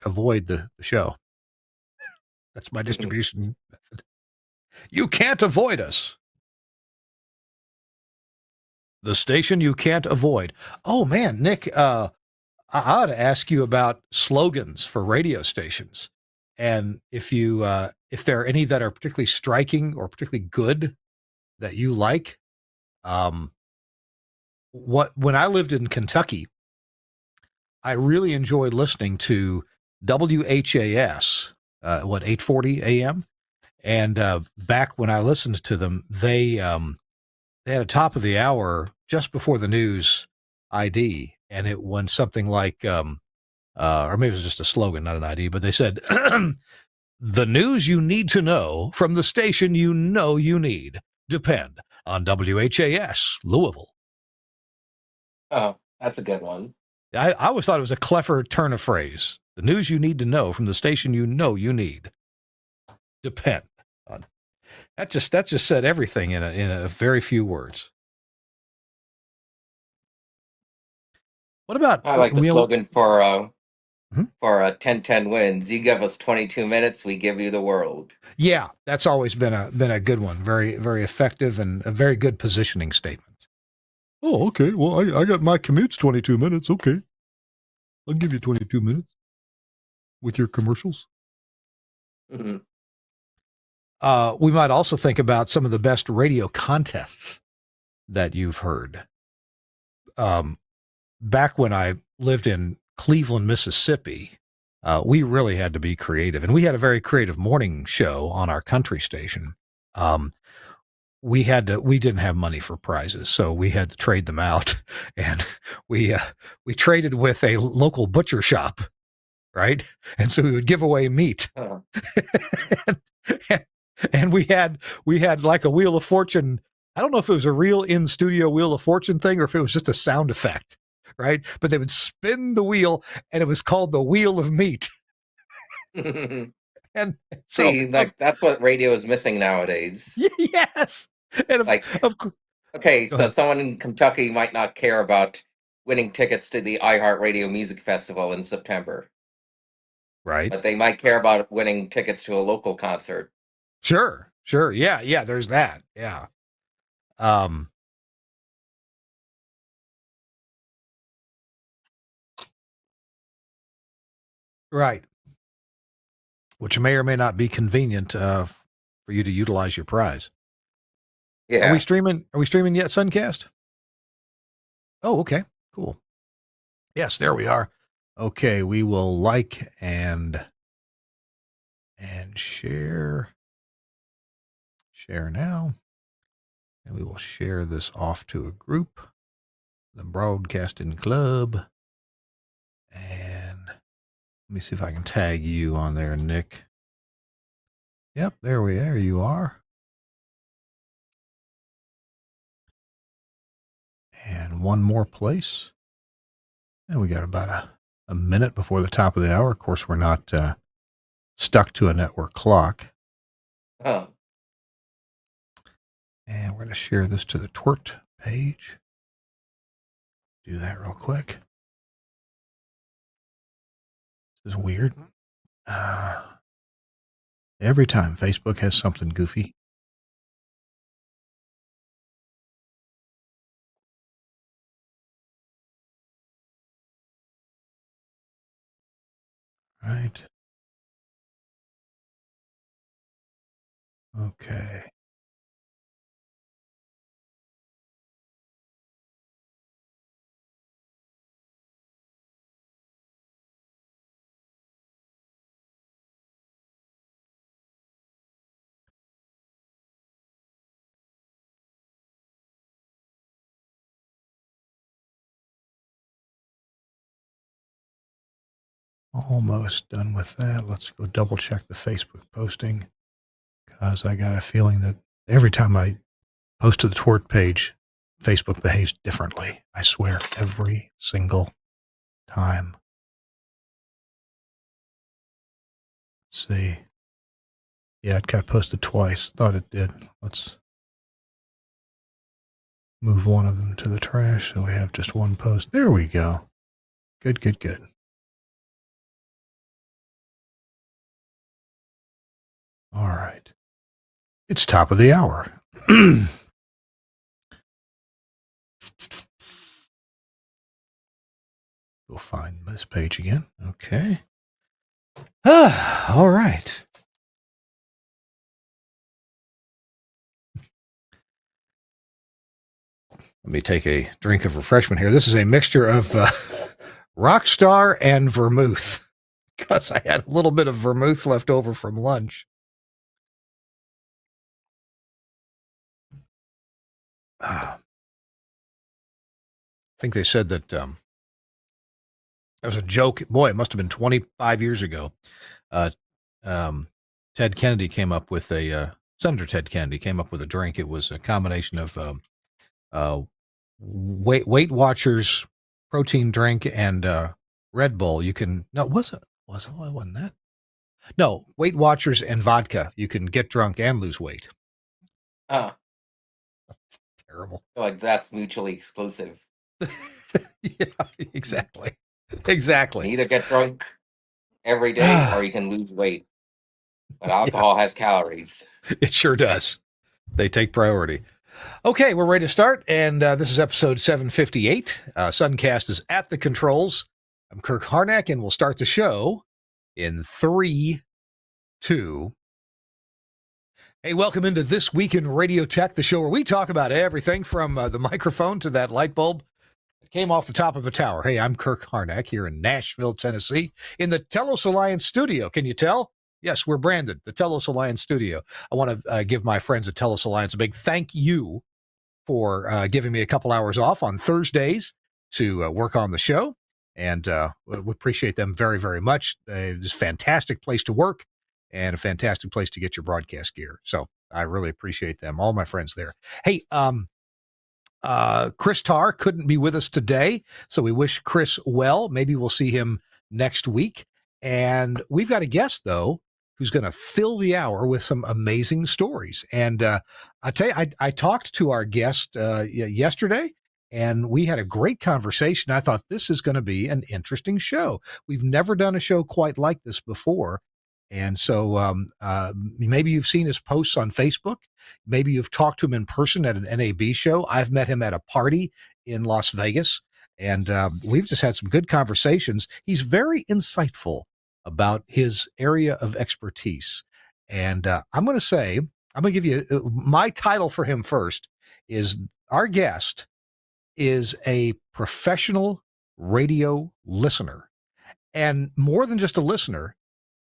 avoid the show. That's my distribution method. You can't avoid us. The station you can't avoid. Oh man, Nick, I ought to ask you about slogans for radio stations, and if there are any that are particularly striking or particularly good that you like. When I lived in Kentucky, I really enjoyed listening to WHAS, 840 AM, and back when I listened to them, they had a top of the hour just before the news ID, and it went something like, or maybe it was just a slogan, not an ID, but they said, "The news you need to know from the station you know you need depend on WHAS Louisville." Oh, that's a good one. I always thought it was a clever turn of phrase. The news you need to know from the station you know you need depend on. That just said everything in a very few words. What about I like the slogan for 10-10 wins. You give us 22 minutes, we give you the world. Yeah, that's always been a good one. Very, very effective and a very good positioning statement. Oh, okay. Well, I got my commute's 22 minutes. Okay. I'll give you 22 minutes with your commercials. Mm-hmm. We might also think about some of the best radio contests that you've heard. Back when I lived in Cleveland, Mississippi, we really had to be creative, and we had a very creative morning show on our country station. We didn't have money for prizes, so we had to trade them out, and we traded with a local butcher shop, right? And so we would give away meat. Oh. and we had like a Wheel of Fortune. I don't know if it was a real in studio Wheel of Fortune thing or if it was just a sound effect, right? But they would spin the wheel, and it was called the Wheel of Meat. And so, see, like that's what radio is missing nowadays. Yes. And okay, so someone in Kentucky might not care about winning tickets to the iHeartRadio Music Festival in September. Right. But they might care about winning tickets to a local concert. Sure. Yeah, there's that. Yeah. Right. Which may or may not be convenient for you to utilize your prize. Yeah. Are we streaming yet, Suncast? Oh, okay. Cool. Yes, there we are. Okay, we will like and share now. And we will share this off to a group, the Broadcasting Club. And let me see if I can tag you on there, Nick. Yep, there you are. And one more place. And we got about a minute before the top of the hour. Of course, we're not stuck to a network clock. Oh. And we're going to share this to the TWiRT page. Do that real quick. This is weird. Every time Facebook has something goofy. Right. Okay. Almost done with that. Let's go double check the Facebook posting, because I got a feeling that every time I post to the TWiRT page, Facebook behaves differently. I swear, every single time. Let's see. Yeah, it got posted twice. Thought it did. Let's move one of them to the trash so we have just one post. There we go. Good. All right. It's top of the hour. We'll find this page again. Okay. All right. Let me take a drink of refreshment here. This is a mixture of Rockstar and vermouth because I had a little bit of vermouth left over from lunch. I think they said that there was a joke. Boy, it must have been 25 years ago. Ted Kennedy came up with Senator Ted Kennedy came up with a drink. It was a combination of Weight Watchers protein drink and Red Bull. You can no, wasn't that? No, Weight Watchers and vodka. You can get drunk and lose weight. Uh, Terrible. like that's mutually exclusive. Yeah, exactly. Exactly. You can either get drunk every day or you can lose weight. But alcohol has calories. It sure does. They take priority. Okay, we're ready to start, and this is episode 758. Suncast is at the controls. I'm Kirk Harnack, and we'll start the show in 3, 2. Hey, welcome into This Week in Radio Tech, the show where we talk about everything from the microphone to that light bulb that came off the top of a tower. Hey, I'm Kirk Harnack here in Nashville, Tennessee, in the Telos Alliance studio. Can you tell? Yes, we're branded, the Telos Alliance studio. I want to give my friends at Telos Alliance a big thank you for giving me a couple hours off on Thursdays to work on the show. And we appreciate them very, very much. It's a fantastic place to work and a fantastic place to get your broadcast gear. So I really appreciate them, all my friends there. Hey, Chris Tarr couldn't be with us today, so we wish Chris well. Maybe we'll see him next week. And we've got a guest, though, who's going to fill the hour with some amazing stories. And I tell you, I talked to our guest yesterday, and we had a great conversation. I thought this is going to be an interesting show. We've never done a show quite like this before. And so maybe you've seen his posts on Facebook. Maybe you've talked to him in person at an NAB show. I've met him at a party in Las Vegas, and we've just had some good conversations. He's very insightful about his area of expertise. And I'm going to give you my title for him first is our guest is a professional radio listener. And more than just a listener,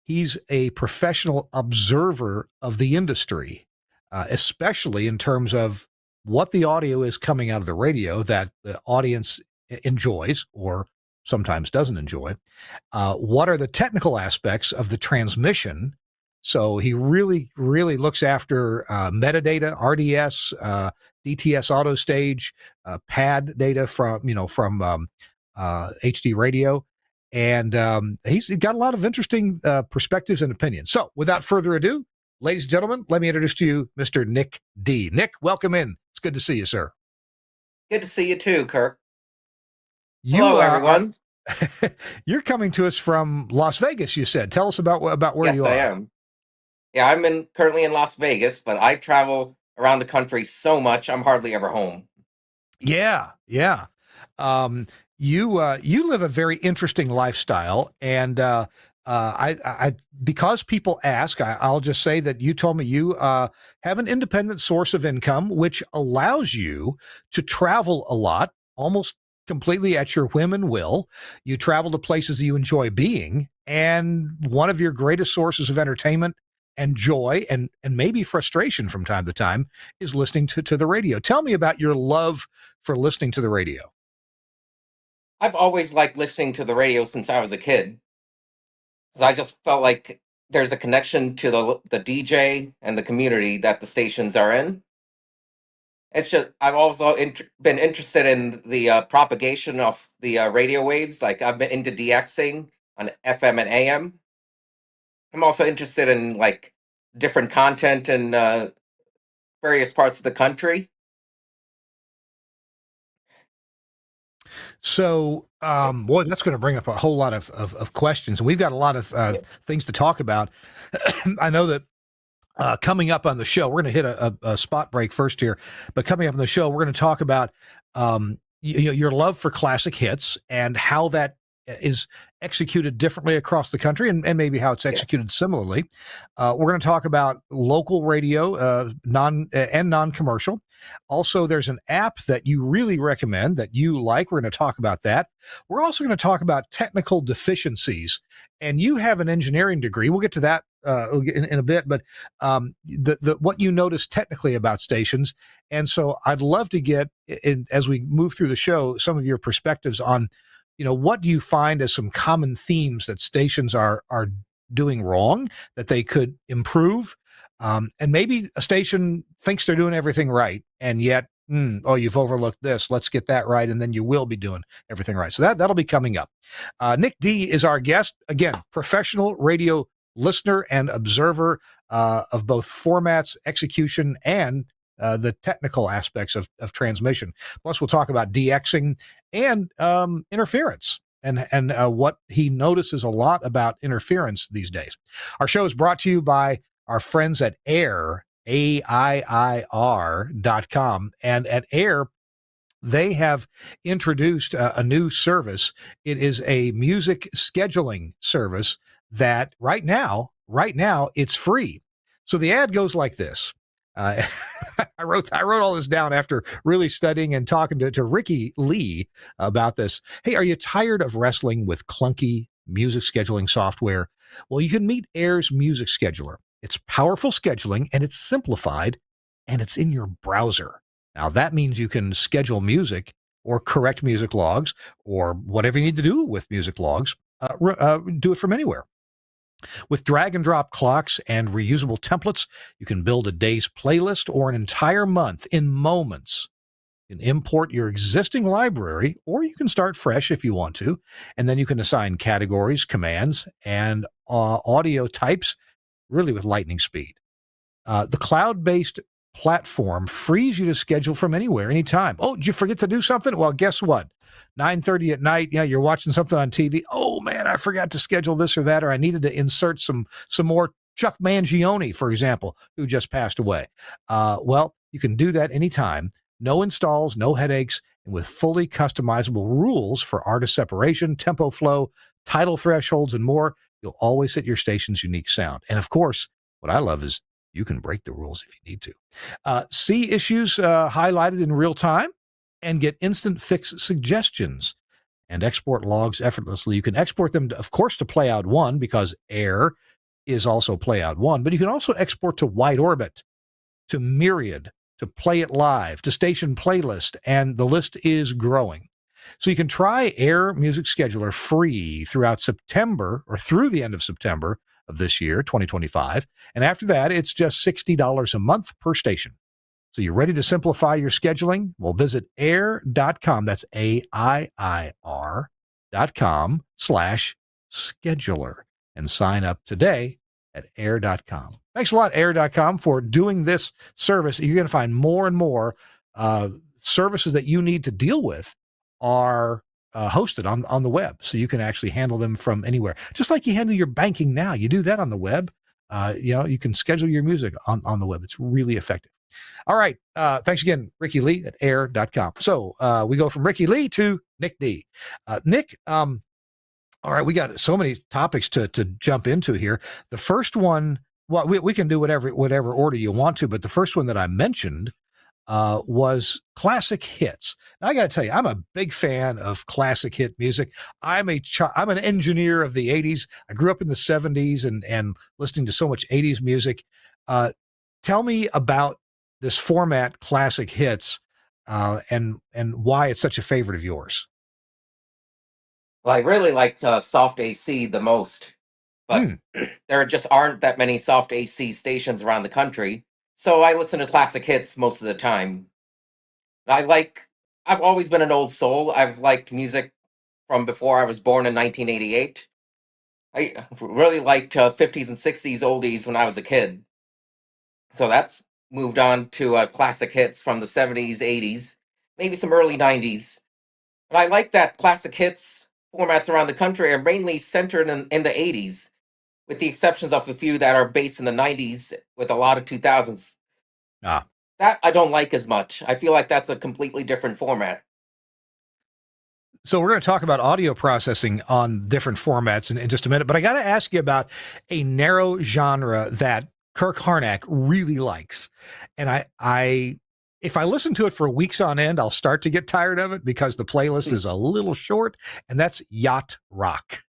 he's a professional observer of the industry, especially in terms of what the audio is coming out of the radio that the audience enjoys or sometimes doesn't enjoy. What are the technical aspects of the transmission? So he really, really looks after metadata, RDS, DTS auto stage, pad data from HD radio. And he's got a lot of interesting perspectives and opinions. So without further ado, ladies and gentlemen, let me introduce to you Mr. Nick D. Nick, welcome in. It's good to see you, sir. Good to see you too, Kirk. You Hello, everyone. You're coming to us from Las Vegas, you said. Tell us about where you are. Yes, I am. Yeah, I'm currently in Las Vegas, but I travel around the country so much, I'm hardly ever home. Yeah, yeah. You live a very interesting lifestyle, and I because people ask, I'll just say that you told me you have an independent source of income, which allows you to travel a lot, almost completely at your whim and will. You travel to places that you enjoy being, and one of your greatest sources of entertainment and joy and maybe frustration from time to time is listening to the radio. Tell me about your love for listening to the radio. I've always liked listening to the radio since I was a kid. 'Cause I just felt like there's a connection to the DJ and the community that the stations are in. It's just I've also been interested in the propagation of the radio waves. Like I've been into DXing on FM and AM. I'm also interested in like different content in various parts of the country. So, boy, that's going to bring up a whole lot of questions. We've got a lot of things to talk about. I know that Coming up on the show, we're going to hit a spot break first here, but coming up on the show, we're going to talk about your love for classic hits and how that is executed differently across the country, and maybe how it's Yes. executed similarly. We're going to talk about local radio, non-commercial. Also, there's an app that you really recommend that you like. We're going to talk about that. We're also going to talk about technical deficiencies, and you have an engineering degree. We'll get to that in a bit, but the what you notice technically about stations. And so I'd love to get as we move through the show, some of your perspectives on, what do you find as some common themes that stations are doing wrong that they could improve? And maybe a station thinks they're doing everything right, and yet, oh, you've overlooked this. Let's get that right, and then you will be doing everything right. So that'll be coming up. Nick D is our guest. Again, professional radio listener and observer of both formats, execution, and the technical aspects of transmission. Plus, we'll talk about DXing and interference and what he notices a lot about interference these days. Our show is brought to you by our friends at AIR, AIIR.com. And at AIR, they have introduced a new service. It is a music scheduling service that right now, it's free. So the ad goes like this. Uh, I wrote all this down after really studying and talking to Ricky Lee about this. Hey, are you tired of wrestling with clunky music scheduling software? Well, you can meet AIR's music scheduler. It's powerful scheduling, and it's simplified, and it's in your browser. Now, that means you can schedule music or correct music logs or whatever you need to do with music logs, do it from anywhere. With drag and drop clocks and reusable templates, you can build a day's playlist or an entire month in moments. You can import your existing library, or you can start fresh if you want to, and then you can assign categories, commands, and audio types really with lightning speed. The cloud-based platform frees you to schedule from anywhere, anytime. Oh, did you forget to do something? Well, guess what? 9:30 at night, you're watching something on TV. Oh man, I forgot to schedule this or that, or I needed to insert some more Chuck Mangione, for example, who just passed away. Well, you can do that anytime. No installs, no headaches, and with fully customizable rules for artist separation, tempo flow, title thresholds, and more. You'll always hit your station's unique sound. And of course, what I love is you can break the rules if you need to. See issues highlighted in real time and get instant fix suggestions and export logs effortlessly. You can export them, of course, to Playout 1 because AIR is also Playout 1, but you can also export to Wide Orbit, to Myriad, to Play It Live, to Station Playlist, and the list is growing. So you can try AIR Music Scheduler free throughout September or through the end of September of this year, 2025. And after that, it's just $60 a month per station. So you're ready to simplify your scheduling? Well, visit air.com. That's AIIR.com/scheduler and sign up today at air.com. Thanks a lot, air.com, for doing this service. You're going to find more and more services that you need to deal with are hosted on the web. So you can actually handle them from anywhere. Just like you handle your banking now. You do that on the web. You can schedule your music on the web. It's really effective. All right. Thanks again, Ricky Lee at air.com. So we go from Ricky Lee to Nick D. Nick, all right, we got so many topics to jump into here. The first one, well, we can do whatever order you want to, but the first one that I mentioned was classic hits. Now, I got to tell you, I'm a big fan of classic hit music. I'm an engineer of the 80s. I grew up in the 70s and listening to so much 80s music. Tell me about this format, classic hits, and why it's such a favorite of yours. Well, I really liked soft AC the most, but Mm. there just aren't that many soft AC stations around the country. So I listen to classic hits most of the time. I've always been an old soul. I've liked music from before I was born in 1988. I really liked 50s and 60s oldies when I was a kid. So that's moved on to classic hits from the 70s, 80s, maybe some early 90s. And I like that classic hits formats around the country are mainly centered in the 80s, with the exceptions of a few that are based in the 90s with a lot of 2000s. Ah, That I don't like as much. I feel like that's a completely different format. so we're going to talk about audio processing on different formats in just a minute, but I got to ask you about a narrow genre that Kirk Harnack really likes. And if I listen to it for weeks on end, I'll start to get tired of it because the playlist is a little short, and that's yacht rock.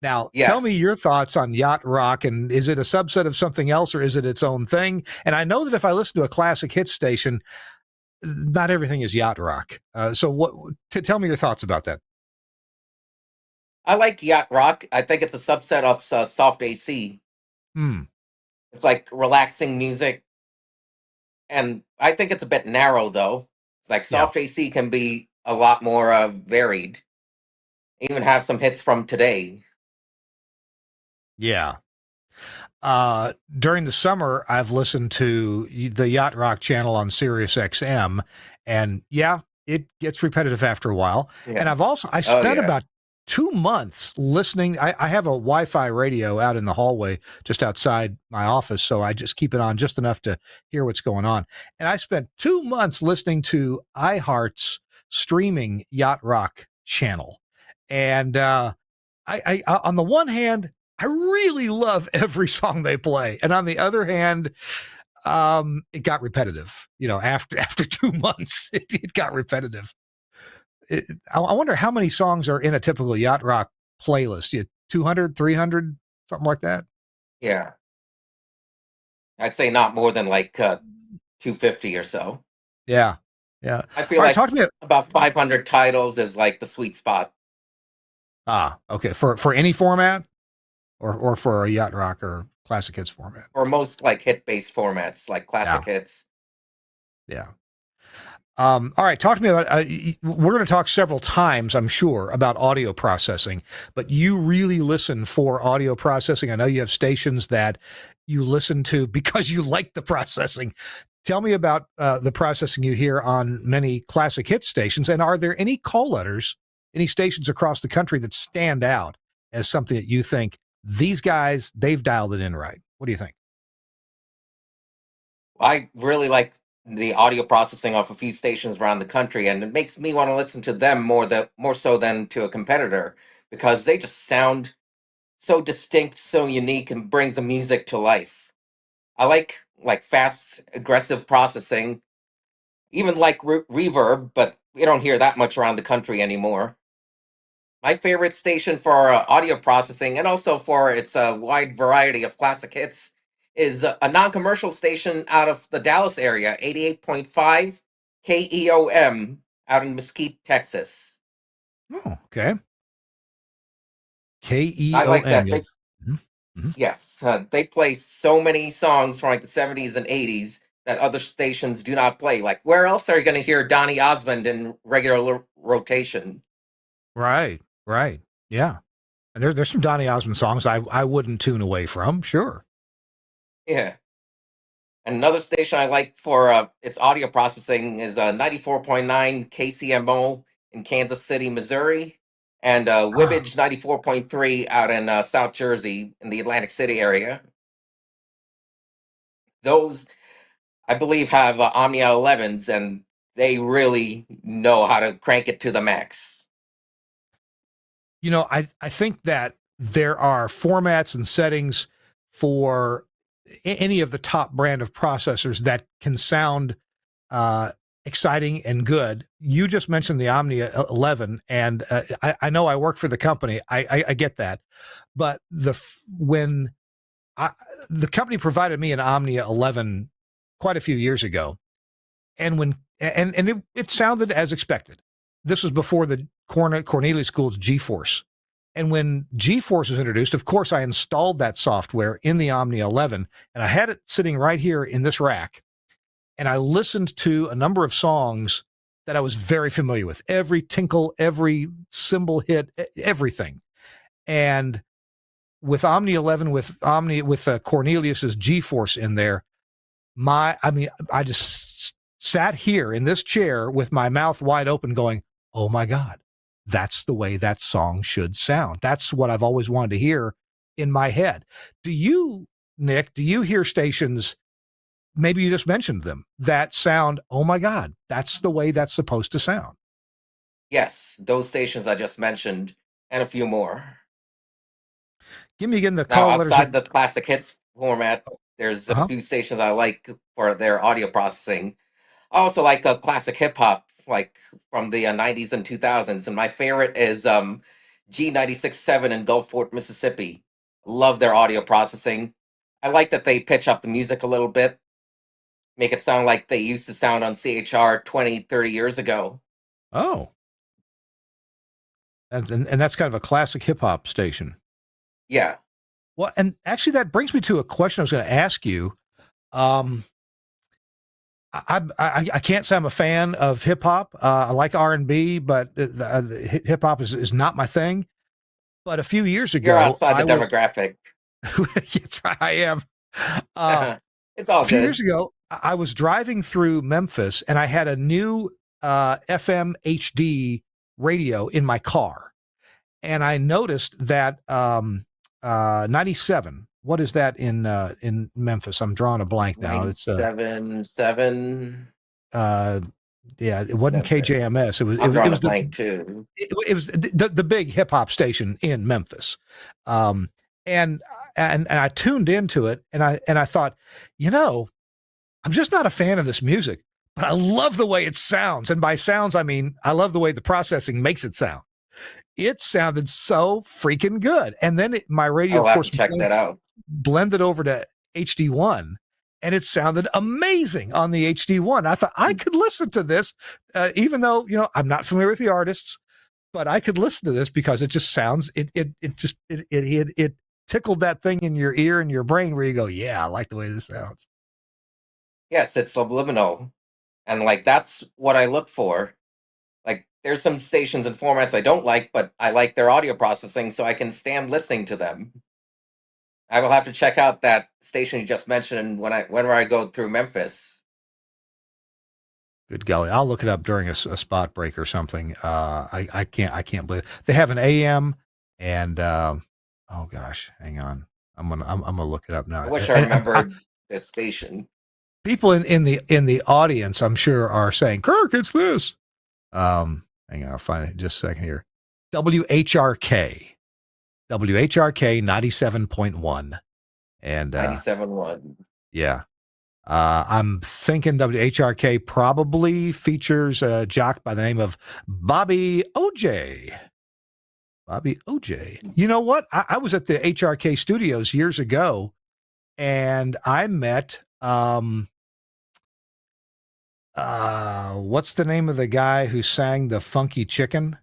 Now, tell me Yes. your thoughts on yacht rock, and is it a subset of something else or is it its own thing? And I know that if I listen to a classic hit station, not everything is yacht rock. So, tell me your thoughts about that. I like yacht rock. I think it's a subset of soft AC. Hmm. It's like relaxing music, and I think it's a bit narrow though. It's like Yeah. soft AC can be a lot more varied. Even have some hits from today. Yeah. During the summer, I've listened to the Yacht Rock channel on Sirius XM, and yeah, it gets repetitive after a while. And Yes. I Oh spent yeah. about 2 months listening. I have a Wi-Fi radio out in the hallway just outside my office, so I just keep it on just enough to hear what's going on. And I spent 2 months listening to iHeart's streaming Yacht Rock channel, and on the one hand, I really love every song they play, and on the other hand, it got repetitive. You know, after 2 months, it got repetitive. I wonder how many songs are in a typical yacht rock playlist. 200, 300, something like that. Yeah. I'd say not more than like 250 or so. Yeah, yeah. I All feel right, like talk to me. about 500 titles is like the sweet spot. Okay, for any format, or for a yacht rock or classic hits format. For most like hit based formats, like classic Yeah, hits. yeah. All right, talk to me about. We're going to talk several times, I'm sure, about audio processing. But you really listen for audio processing. I know you have stations that you listen to because you like the processing. Tell me about the processing you hear on many classic hit stations, and are there any call letters, any stations across the country that stand out as something that you think these guys they've dialed it in right? What do you think? I really like the audio processing of a few stations around the country, and it makes me want to listen to them more so than to a competitor because they just sound so distinct, so unique, and brings the music to life. I like fast, aggressive processing, even like reverb, but we don't hear that much around the country anymore. My favorite station for audio processing and also for its wide variety of classic hits is a non commercial station out of the Dallas area, 88.5 KEOM out in Mesquite, Texas. Oh, okay. I like KEOM. that. You'll. Mhm, mhm. Yes, they play so many songs from like the 70s and 80s that other stations do not play. Like, where else are you going to hear Donny Osmond in regular rotation? Right, right. Yeah. And there's some Donny Osmond songs I wouldn't tune away from. Sure. Yeah. And another station I like for its audio processing is 94.9 KCMO in Kansas City, Missouri, and Ah, Wibbage 94.3 out in South Jersey in the Atlantic City area. Those, I believe, have Omnia 11s, and they really know how to crank it to the max. I think that there are formats and settings for any of the top brand of processors that can sound uh, exciting and good. You just mentioned the Omnia 11, and I know I work for the company. I get that, but when I, the company provided me an Omnia 11 quite a few years ago, and it sounded as expected. This was before the Cornelius School's GeForce. And when GeForce was introduced, of course, I installed that software in the Omnia 11, and I had it sitting right here in this rack. And I listened to a number of songs that I was very familiar with, every tinkle, every cymbal hit, everything. And with Omnia 11, with Cornelius's GeForce in there, I just sat here in this chair with my mouth wide open going, oh my God, that's the way that song should sound. That's what I've always wanted to hear in my head. Do you, Nick, do you hear stations, maybe you just mentioned them, that sound, oh my God, that's the way that's supposed to sound? Yes, those stations I just mentioned, and a few more. Give me again the Now, call letters. outside the classic hits format, there's a Uh-huh. few stations I like for their audio processing. I also like classic hip hop, like from the 90s and 2000s. And my favorite is G96.7 in Gulfport, Mississippi. Love their audio processing. I like that they pitch up the music a little bit, make it sound like they used to sound on CHR 20, 30 years ago. Oh, and that's kind of a classic hip hop station. Yeah. Well, and actually, that brings me to a question I was going to ask you. Um, I can't say I'm a fan of hip hop. I like R&B, but hip hop is not my thing. But a few years You're ago, outside the I was demographic. yes, I am. Uh, It's all a few years good. ago, I was driving through Memphis, and I had a new FM HD radio in my car, and I noticed that 97. What is that in Memphis? I'm drawing a blank now. It's 97.7 uh yeah, it wasn't Memphis. KJMS. It was I'm drawing a was the blank too. it was the big hip hop station in Memphis. Um and and I tuned into it, and I thought, you know, I'm just not a fan of this music, but I love the way it sounds. And by sounds, I mean I love the way the processing makes it sound. It sounded so freaking good. And then my I radio, will of have to course, check that out. blended over to HD1, and it sounded amazing on the HD1. I thought I could listen to this, even though, I'm not familiar with the artists, but I could listen to this because it just sounds, it tickled that thing in your ear and your brain where you go, yeah, I like the way this sounds. Yes, it's subliminal. And like that's what I look for. Like there's some stations and formats I don't like, but I like their audio processing so I can stand listening to them. I will have to check out that station you just mentioned whenever I go through Memphis. Good golly, I'll look it up during a spot break or something. I can't believe it. They have an AM, and oh gosh, hang on, I'm gonna look it up now. I wish I remembered this station. People in the audience, I'm sure, are saying, "Kirk, it's this." Hang on, I'll find it just a second here. WHRK, WHRK 97.1, and 97.1. yeah, I'm thinking WHRK probably features a jock by the name of Bobby OJ. Bobby OJ. You know what? I was at the HRK studios years ago, and I met what's the name of the guy who sang the Funky Chicken?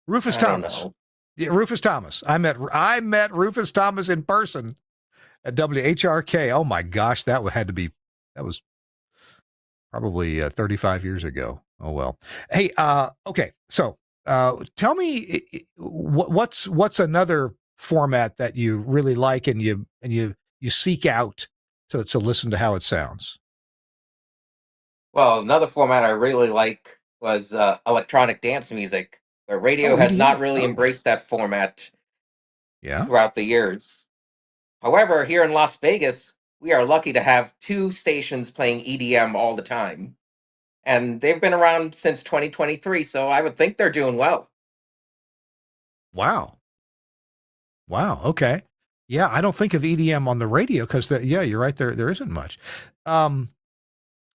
Rufus I don't Thomas. know. Yeah, Rufus Thomas. I met Rufus Thomas in person at WHRK. Oh my gosh, that was probably 35 years ago. Oh well. Hey, okay. So, tell me what's another format that you really like, and you seek out to listen to how it sounds. Well, another format I really like was electronic dance music, but radio Oh, has EDM. not really Oh, embraced that format yeah. throughout the years. However, here in Las Vegas, we are lucky to have two stations playing EDM all the time. And they've been around since 2023, so I would think they're doing well. Wow. Wow. Okay. Yeah, I don't think of EDM on the radio because yeah, you're right. There isn't much. Um,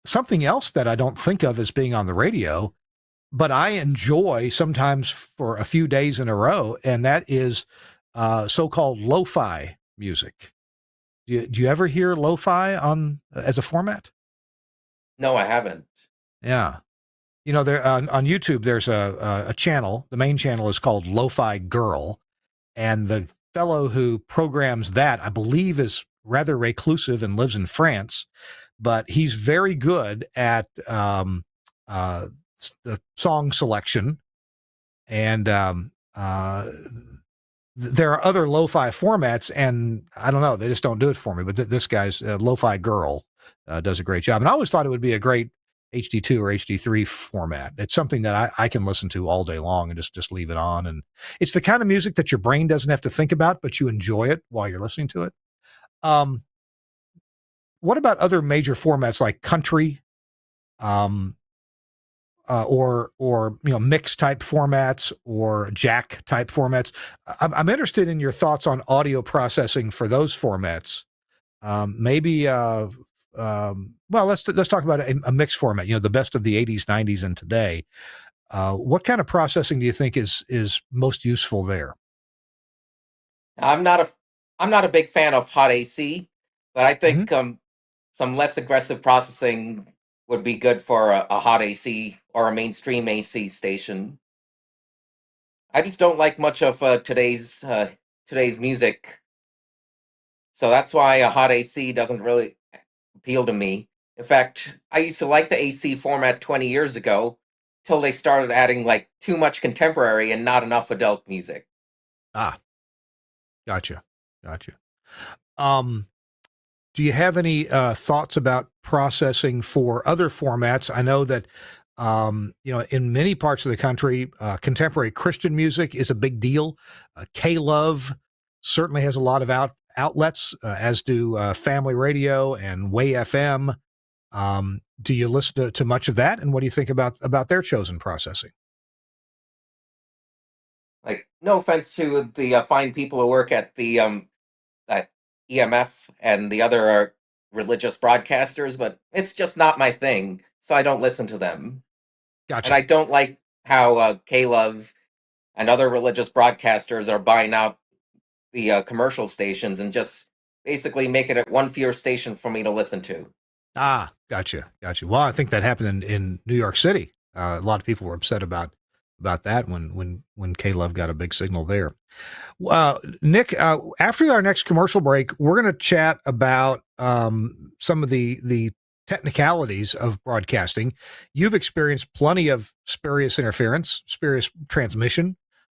Something else that I don't think of as being on the radio, but I enjoy sometimes for a few days in a row, and that is so-called lo-fi music. Do you ever hear lo-fi on as a format? No, I haven't. Yeah. There on YouTube, there's a channel. The main channel is called Lo-Fi Girl, and the fellow who programs that, I believe, is rather reclusive and lives in France, but he's very good at uh, the song selection. And there are other lo-fi formats, and I don't know, they just don't do it for me. But this guy's Lo-Fi Girl does a great job, and I always thought it would be a great HD2 or HD3 format. It's something that I can listen to all day long and just leave it on. And it's the kind of music that your brain doesn't have to think about, but you enjoy it while you're listening to it. What about other major formats like country, or mix type formats or jack type formats? I'm interested in your thoughts on audio processing for those formats. Well, let's talk about a mix format. The best of the '80s, '90s, and today. What kind of processing do you think is most useful there? I'm not a I'm not a big fan of hot AC, but I Hmm. think some less aggressive processing would be good for a hot AC or a mainstream AC station. I just don't like much of today's music, so that's why a hot AC doesn't really appeal to me. In fact, I used to like the AC format 20 years ago, till they started adding like too much contemporary and not enough adult music. Ah, gotcha. Um, Do you have any thoughts about processing for other formats? I know that in many parts of the country, contemporary Christian music is a big deal. K-Love certainly has a lot of outlets, as do Family Radio and Way FM. Do you listen to much of that, and what do you think about their chosen processing? Like, no offense to the fine people who work at the at EMF and the other religious broadcasters, but it's just not my thing, so I don't listen to them. And Gotcha. I don't like how K-Love and other religious broadcasters are buying out the commercial stations and just basically making it one fewer station for me to listen to. Ah, gotcha. Well, I think that happened in New York City. A lot of people were upset about that when K-Love got a big signal there. Nick, after our next commercial break, we're going to chat about some of the technicalities of broadcasting. You've experienced plenty of spurious interference, spurious transmission,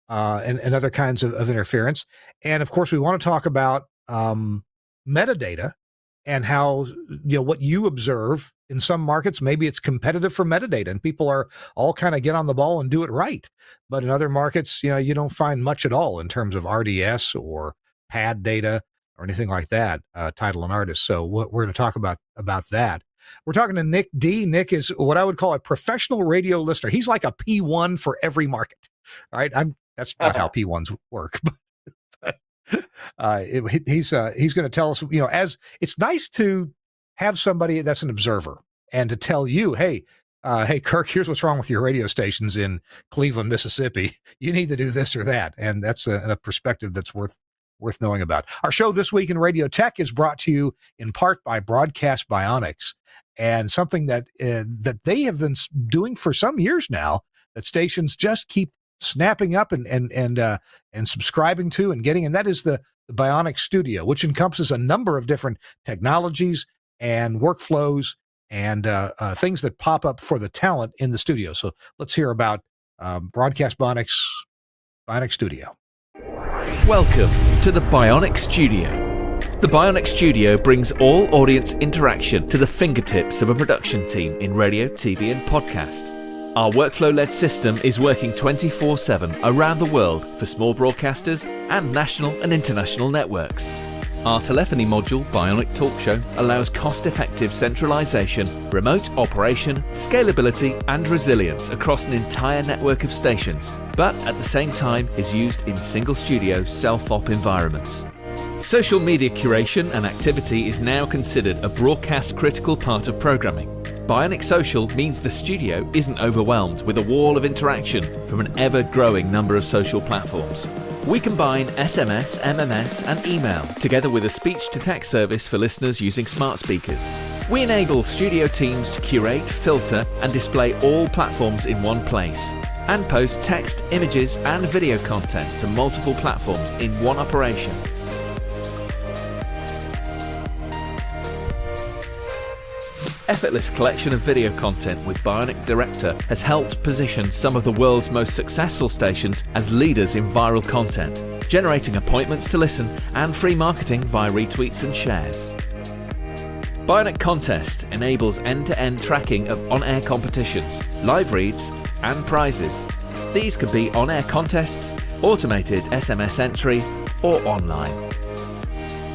and other kinds of interference. And of course, we want to talk about metadata and how what you observe in some markets. Maybe it's competitive for metadata and people are all kind of get on the ball and do it right, but in other markets you don't find much at all in terms of RDS or pad data or anything like that, title and artist. So what we're going to talk about that. We're talking to Nick D. Nick is what I would call a professional radio listener. He's like a P1 for every market. All right, that's not how P1s work. He's going to tell us, as it's nice to have somebody that's an observer and to tell you, hey, Kirk, here's what's wrong with your radio stations in Cleveland, Mississippi. You need to do this or that. And that's a perspective that's worth knowing about. Our show This Week in Radio Tech is brought to you in part by Broadcast Bionics, and something that they have been doing for some years now, that stations just keep snapping up and subscribing to and getting, and that is the Bionics Studio, which encompasses a number of different technologies and workflows and things that pop up for the talent in the studio. So let's hear about Broadcast Bionics Studio. Welcome to the Bionic Studio. The Bionic Studio brings all audience interaction to the fingertips of a production team in radio, TV, and podcast. Our workflow-led system is working 24/7 around the world for small broadcasters and national and international networks. Our telephony module, Bionic Talk Show, allows cost-effective centralization, remote operation, scalability, and resilience across an entire network of stations, but at the same time is used in single-studio self-op environments. Social media curation and activity is now considered a broadcast-critical part of programming. Bionic Social means the studio isn't overwhelmed with a wall of interaction from an ever-growing number of social platforms. We combine SMS, MMS, and email, together with a speech-to-text service for listeners using smart speakers. We enable studio teams to curate, filter, and display all platforms in one place, and post text, images, and video content to multiple platforms in one operation. Effortless collection of video content with Bionic Director has helped position some of the world's most successful stations as leaders in viral content, generating appointments to listen and free marketing via retweets and shares. Bionic Contest enables end-to-end tracking of on-air competitions, live reads, and prizes. These could be on-air contests, automated SMS entry, or online.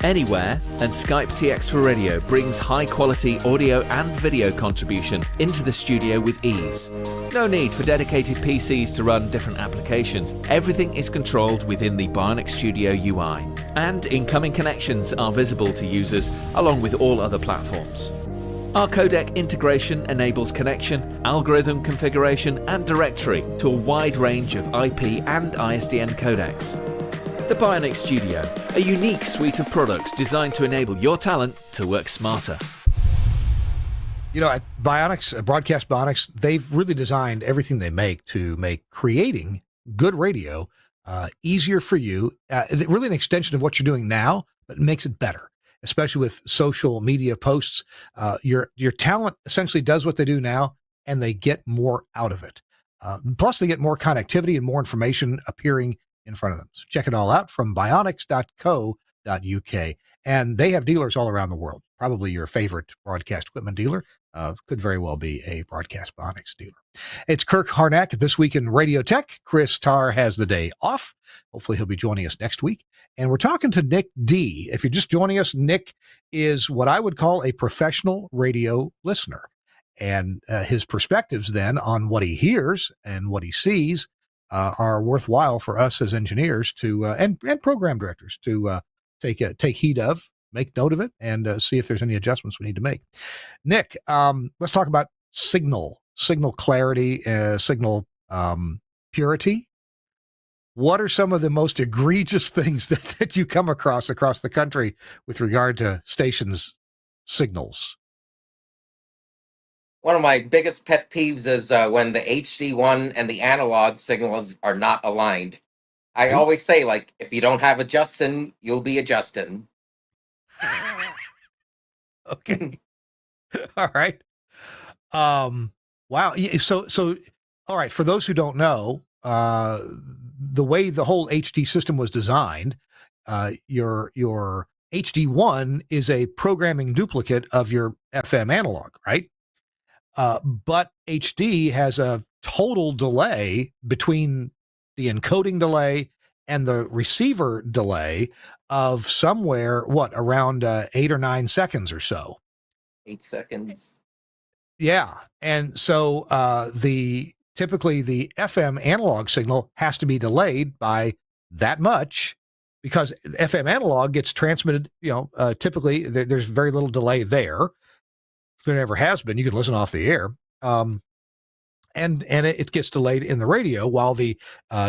Anywhere, and Skype TX for Radio brings high-quality audio and video contribution into the studio with ease. No need for dedicated PCs to run different applications. Everything is controlled within the Bionic Studio UI, and incoming connections are visible to users along with all other platforms. Our codec integration enables connection, algorithm configuration, and directory to a wide range of IP and ISDN codecs. The Bionic Studio, a unique suite of products designed to enable your talent to work smarter. You know, at Bionics, Broadcast Bionics, they've really designed everything they make to make creating good radio easier for you. Really an extension of what you're doing now, but makes it better, especially with social media posts. Your talent essentially does what they do now, and they get more out of it. Plus, they get more connectivity and more information appearing in front of them. So check it all out from bionics.co.uk. And they have dealers all around the world. Probably your favorite broadcast equipment dealer could very well be a Broadcast Bionics dealer. It's Kirk Harnack This Week in Radio Tech. Chris Tarr has the day off. Hopefully he'll be joining us next week. And we're talking to Nick D. If you're just joining us, Nick is what I would call a professional radio listener. And his perspectives then on what he hears and what he sees are worthwhile for us as engineers to and program directors to take heed of, make note of it, and see if there's any adjustments we need to make. Nick, let's talk about signal clarity, signal purity. What are some of the most egregious things that you come across the country with regard to stations' signals? One of my biggest pet peeves is when the HD1 and the analog signals are not aligned. I always say, like, if you don't have a Justin, you'll be a Justin. Okay. All right. Wow. So, all right. For those who don't know, the way the whole HD system was designed, your HD1 is a programming duplicate of your FM analog, right? But HD has a total delay between the encoding delay and the receiver delay of somewhere, around 8 or 9 seconds or so. 8 seconds. Yeah. And so typically the FM analog signal has to be delayed by that much because FM analog gets transmitted, typically there's very little delay there. There never has been. You can listen off the air. And it gets delayed in the radio while the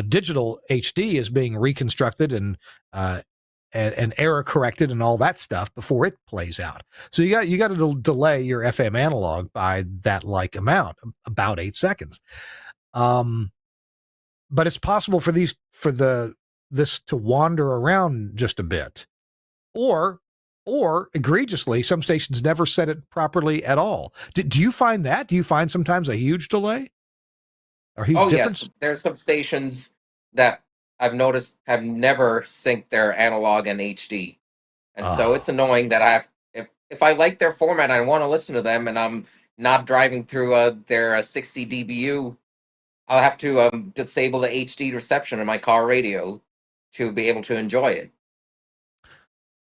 digital HD is being reconstructed and error corrected and all that stuff before it plays out. So you got to delay your FM analog by that like amount, about 8 seconds. But it's possible for this to wander around just a bit, or egregiously, some stations never set it properly at all. Do you find that? Do you find sometimes a huge delay or huge difference? Yes. There's some stations that I've noticed have never synced their analog and HD. And so it's annoying that if I like their format, I want to listen to them, and I'm not driving through their 60 dBu, I'll have to disable the HD reception in my car radio to be able to enjoy it.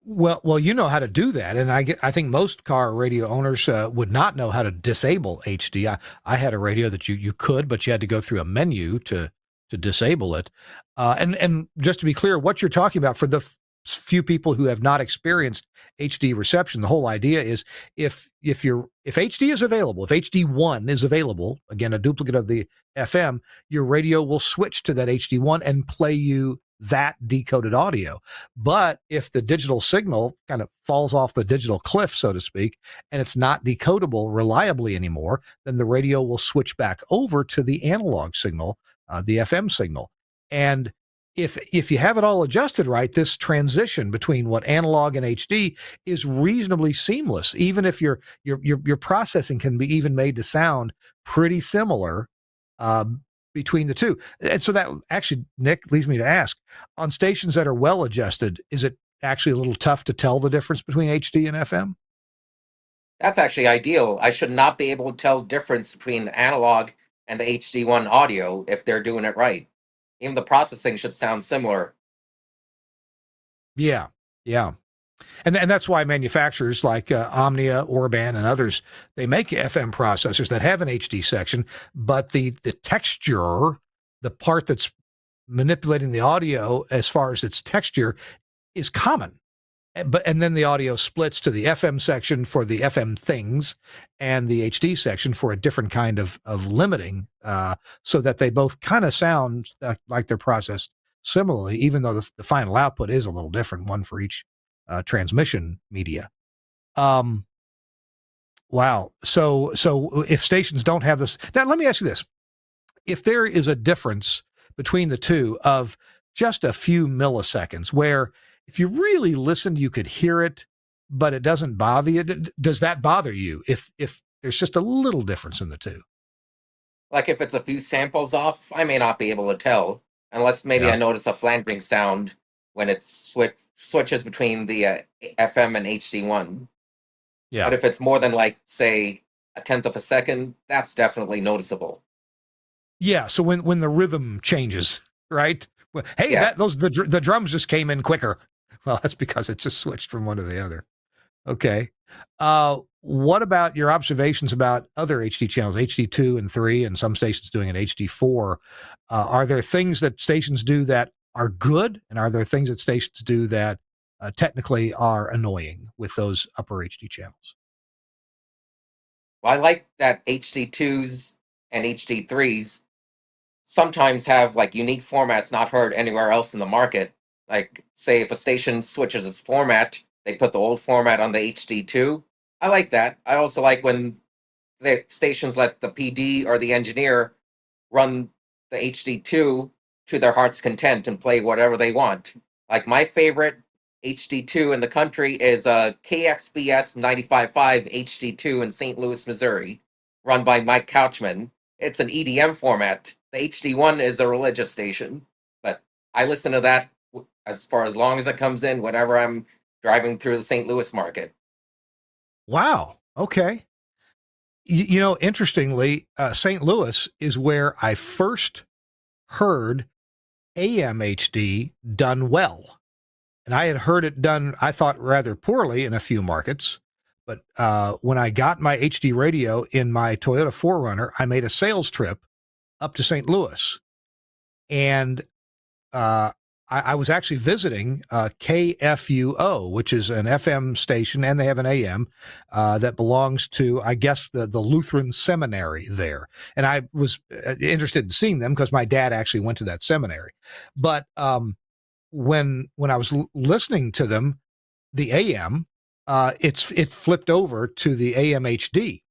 Well, you know how to do that, and I think most car radio owners would not know how to disable HD. I had a radio that you could, but you had to go through a menu to disable it. And just to be clear, what you're talking about for the few people who have not experienced HD reception, the whole idea is if HD is available, if HD1 is available, again a duplicate of the FM, your radio will switch to that HD1 and play you that decoded audio. But if the digital signal kind of falls off the digital cliff, so to speak, and it's not decodable reliably anymore, then the radio will switch back over to the analog signal, the FM signal. And if you have it all adjusted right, this transition between what analog and HD is reasonably seamless, even if your processing can be even made to sound pretty similar between the two. And so that actually, Nick, leads me to ask, on stations that are well adjusted, is it actually a little tough to tell the difference between HD and FM? That's actually ideal. I should not be able to tell difference between the analog and the HD1 audio if they're doing it right. Even the processing should sound similar. Yeah, yeah. And that's why manufacturers like Omnia, Orban, and others, they make FM processors that have an HD section, but the texture, the part that's manipulating the audio as far as its texture, is common. And then the audio splits to the FM section for the FM things and the HD section for a different kind of limiting, so that they both kind of sound like they're processed similarly, even though the final output is a little different, one for each transmission media. Wow. So if stations don't have this, now let me ask you this: if there is a difference between the two of just a few milliseconds, where if you really listened, you could hear it, but it doesn't bother you, does that bother you if there's just a little difference in the two? Like if it's a few samples off, I may not be able to tell, unless maybe Yeah. I notice a flanging sound when it switches between the FM and HD1. But Yeah. if it's more than, like, say, a tenth of a second, that's definitely noticeable. Yeah. So when the rhythm changes, right? Well, hey, Yeah. the drums just came in quicker. Well, that's because it just switched from one to the other. Okay. What about your observations about other HD channels, HD2 and 3, and some stations doing an HD4? Are there things that stations do that are good, and are there things that stations do that technically are annoying with those upper HD channels? Well, I like that HD2s and HD3s sometimes have, like, unique formats not heard anywhere else in the market. Like, say, if a station switches its format, they put the old format on the HD2. I like that. I also like when the stations let the PD or the engineer run the HD2 to their heart's content and play whatever they want. Like, my favorite HD2 in the country is KXBS 95.5 HD2 in St. Louis, Missouri, run by Mike Couchman. It's an EDM format. The HD1 is a religious station, but I listen to that as far as long as it comes in whenever I'm driving through the St. Louis market. Wow. Okay. Interestingly, St. Louis is where I first heard AMHD done well. And I had heard it done, I thought, rather poorly in a few markets. But when I got my HD radio in my Toyota 4Runner, I made a sales trip up to St. Louis. And I was actually visiting KFUO, which is an FM station, and they have an AM that belongs to, I guess, the Lutheran seminary there. And I was interested in seeing them because my dad actually went to that seminary. But when I was listening to them, the AM, it flipped over to the AM HD.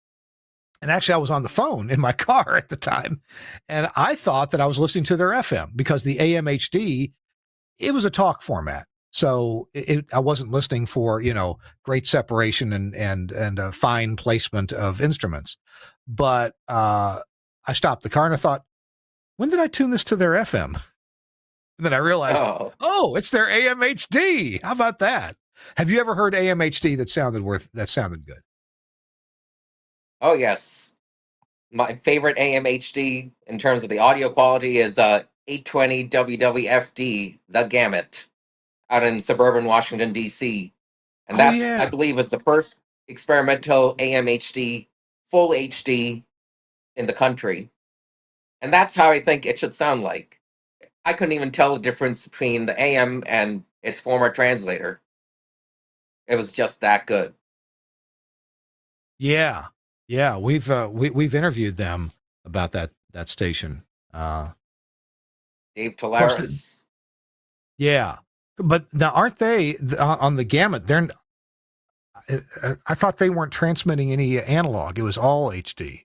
And actually, I was on the phone in my car at the time, and I thought that I was listening to their FM because the AM HD, it was a talk format. So I wasn't listening for, great separation and a fine placement of instruments. But I stopped the car and I thought, when did I tune this to their FM? And then I realized, Oh, it's their AMHD. How about that? Have you ever heard AMHD that sounded good? oh yes. My favorite AMHD in terms of the audio quality is 820 WWFD, The Gamut, out in suburban Washington, D.C. And Oh that, I yeah. believe, was the first experimental AMHD, full HD in the country. And that's how I think it should sound like. I couldn't even tell the difference between the AM and its former translator. It was just that good. Yeah. Yeah. We've interviewed them about that station. Of Dave course, Tolaris. yeah. But now aren't they on the gamut? I thought they weren't transmitting any analog. It was all HD.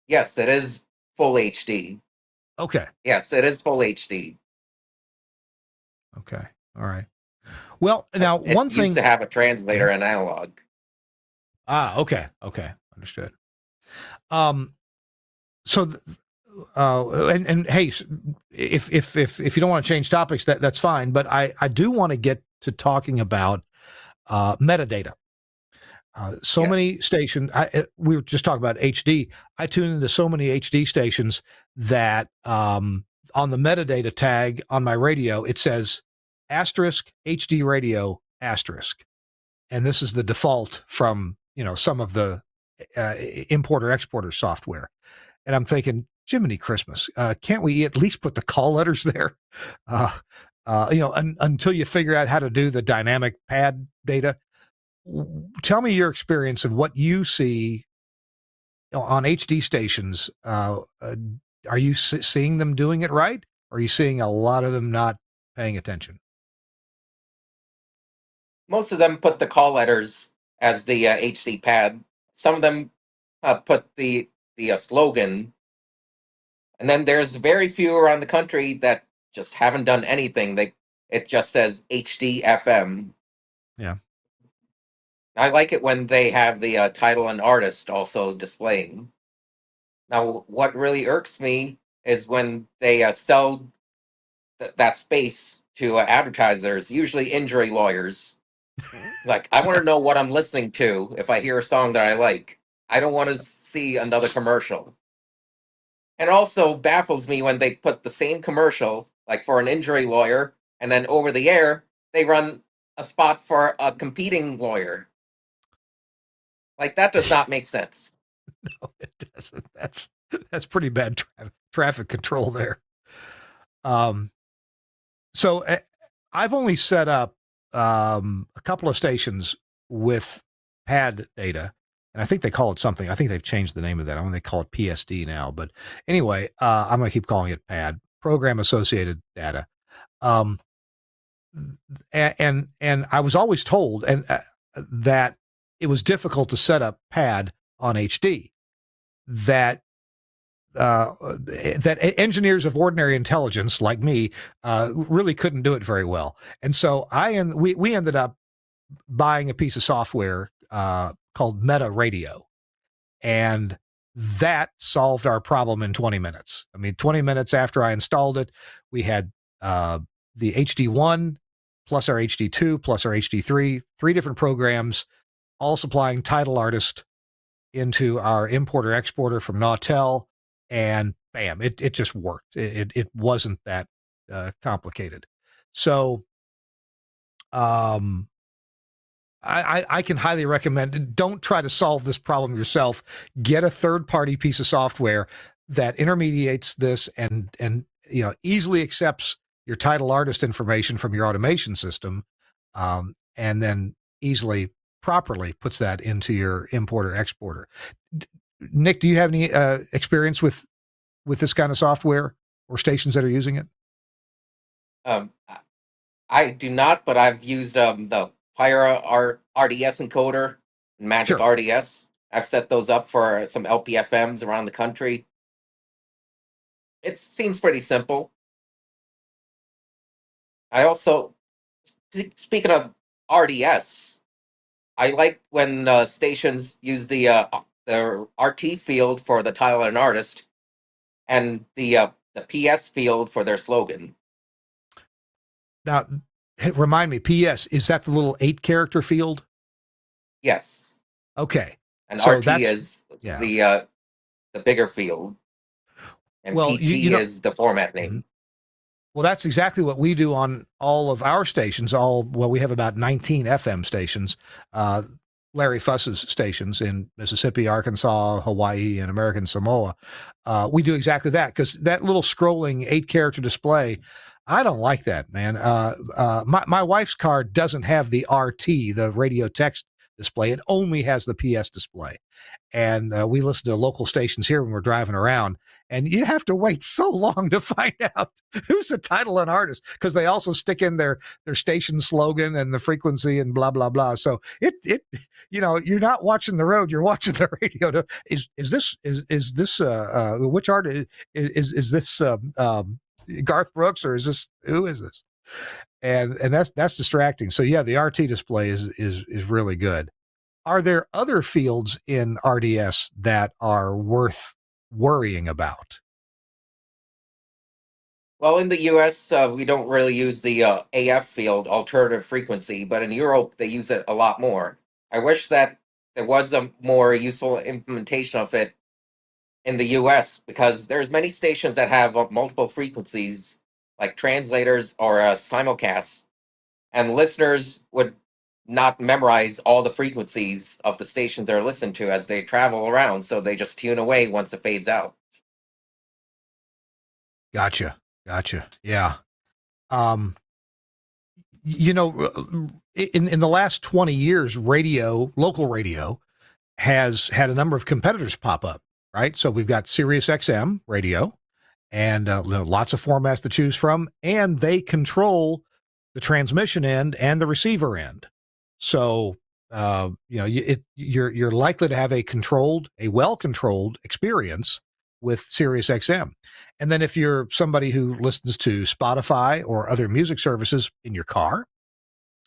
Yes, it is full HD. Okay. Yes, it is full HD. Okay. All right. Well, now It one used to thing. have a translator and analog. Okay. Okay. Understood. Um. So, and hey, if you don't want to change topics, that's fine. But I do want to get to talking about metadata. So many Yes. stations. We were just talking about HD. I tune into so many HD stations that on the metadata tag on my radio, it says asterisk HD radio asterisk. And this is the default from, some of the importer exporter software. And I'm thinking, Jiminy Christmas, can't we at least put the call letters there? Until you figure out how to do the dynamic pad data. Tell me your experience of what you see on HD stations. Are you seeing them doing it right? Or are you seeing a lot of them not paying attention? Most of them put the call letters as the HC pad. Some of them put the slogan, and then there's very few around the country that just haven't done anything. It just says HD FM. Yeah. I like it when they have the title and artist also displaying. Now, what really irks me is when they sell that space to advertisers, usually injury lawyers. Like, I want to know what I'm listening to if I hear a song that I like. I don't want to see another commercial. And it also baffles me when they put the same commercial, like for an injury lawyer, and then over the air, they run a spot for a competing lawyer. Like, that does not make sense. No, it doesn't. That's pretty bad traffic control there. So I've only set up a couple of stations with pad data, and I think they call it something. I think they've changed the name of that. I mean, they call it PSD now. But anyway, I'm going to keep calling it PAD, Program Associated Data. Um, and I was always told that it was difficult to set up PAD on HD. That engineers of ordinary intelligence like me really couldn't do it very well, and so we ended up buying a piece of software called Meta Radio, and that solved our problem in 20 minutes. I mean, 20 minutes after I installed it, we had the HD1 plus our HD2 plus our HD3, three different programs, all supplying title artist into our importer exporter from Nautel, and bam, it just worked. It wasn't that complicated. So I can highly recommend it. Don't try to solve this problem yourself. Get a third party piece of software that intermediates this and easily accepts your title artist information from your automation system, and then easily properly puts that into your importer exporter. Nick, do you have any experience with this kind of software or stations that are using it? I do not, but I've used the RDS encoder and Magic Sure. RDS. I've set those up for some LPFMs around the country. It seems pretty simple. I also, speaking of RDS, I like when stations use the RT field for the title and artist, and the PS field for their slogan. Now, remind me, PS, is that the little 8-character field? Yes. Okay. And So RT is the bigger field, and well, PG is the format name. Well, that's exactly what we do on all of our stations. We have about 19 FM stations, Larry Fuss's stations in Mississippi, Arkansas, Hawaii, and American Samoa. We do exactly that because that little scrolling 8-character display, I don't like that, man. My wife's car doesn't have the RT, the radio text display. It only has the PS display. And we listen to local stations here when we're driving around, and you have to wait so long to find out who's the title and artist because they also stick in their station slogan and the frequency and blah blah blah. So you're not watching the road, you're watching the radio. Is this which artist is this Garth Brooks, or who is this? And that's distracting. So yeah, the RT display is really good. Are there other fields in RDS that are worth worrying about? Well, in the US, we don't really use the AF field, alternative frequency, but in Europe, they use it a lot more. I wish that there was a more useful implementation of it in the US, because there's many stations that have multiple frequencies, like translators or simulcasts, and listeners would not memorize all the frequencies of the stations they're listening to as they travel around, so they just tune away once it fades out. Gotcha. Yeah. Um, in the last 20 years, local radio has had a number of competitors pop up, right? So we've got Sirius XM radio and lots of formats to choose from, and they control the transmission end and the receiver end. So you're likely to have a well-controlled experience with Sirius XM. And then if you're somebody who listens to Spotify or other music services in your car,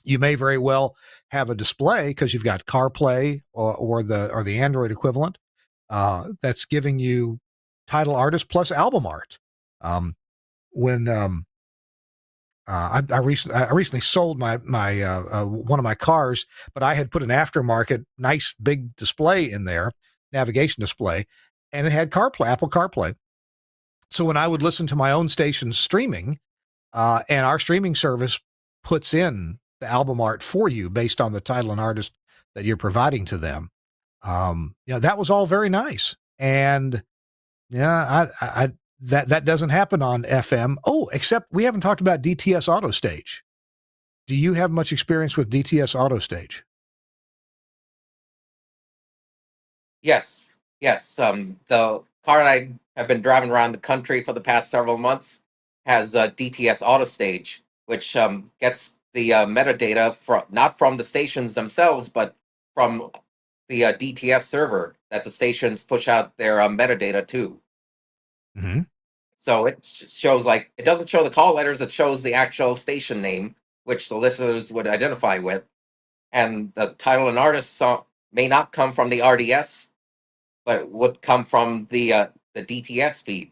you may very well have a display because you've got CarPlay or the Android equivalent that's giving you title artist plus album art. When I recently sold my one of my cars, but I had put an aftermarket nice big display in there, navigation display, and it had CarPlay, Apple CarPlay. So when I would listen to my own station streaming, and our streaming service puts in the album art for you based on the title and artist that you're providing to them, that was all very nice. And that doesn't happen on FM. Oh, except we haven't talked about DTS Auto Stage. Do you have much experience with DTS Auto Stage? Yes, yes. The car I have been driving around the country for the past several months has DTS Auto Stage, which gets the metadata not from the stations themselves, but from the DTS server that the stations push out their metadata to. Mm-hmm. So it shows, like, it doesn't show the call letters; it shows the actual station name, which the listeners would identify with, and the title and artist song may not come from the RDS, but would come from the DTS feed.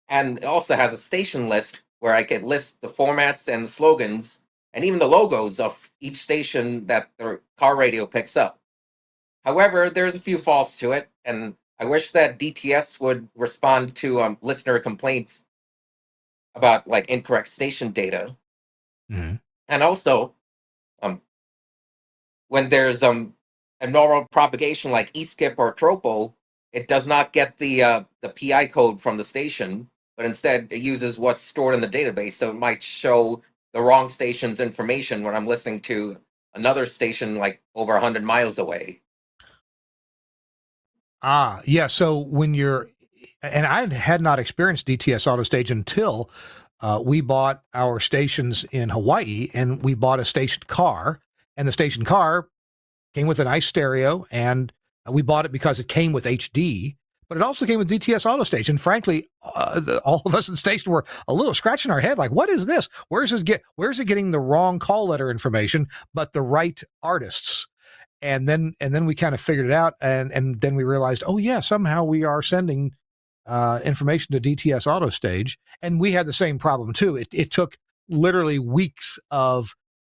And it also has a station list where I could list the formats and the slogans and even the logos of each station that the car radio picks up. However, there's a few faults to it, and I wish that DTS would respond to listener complaints about like incorrect station data. Mm-hmm. And also, when there's abnormal propagation like eSkip or Tropo, it does not get the PI code from the station, but instead it uses what's stored in the database. So it might show the wrong station's information when I'm listening to another station like over 100 miles away. Yeah. So and I had not experienced DTS Auto Stage until we bought our stations in Hawaii, and we bought a station car, and the station car came with a nice stereo, and we bought it because it came with HD, but it also came with DTS Auto Stage. And frankly, all of us in the station were a little scratching our head, like, what is this? Where's it getting the wrong call letter information, but the right artists? And then we kind of figured it out, and then we realized, oh yeah, somehow we are sending information to DTS Auto Stage, and we had the same problem too. It took literally weeks of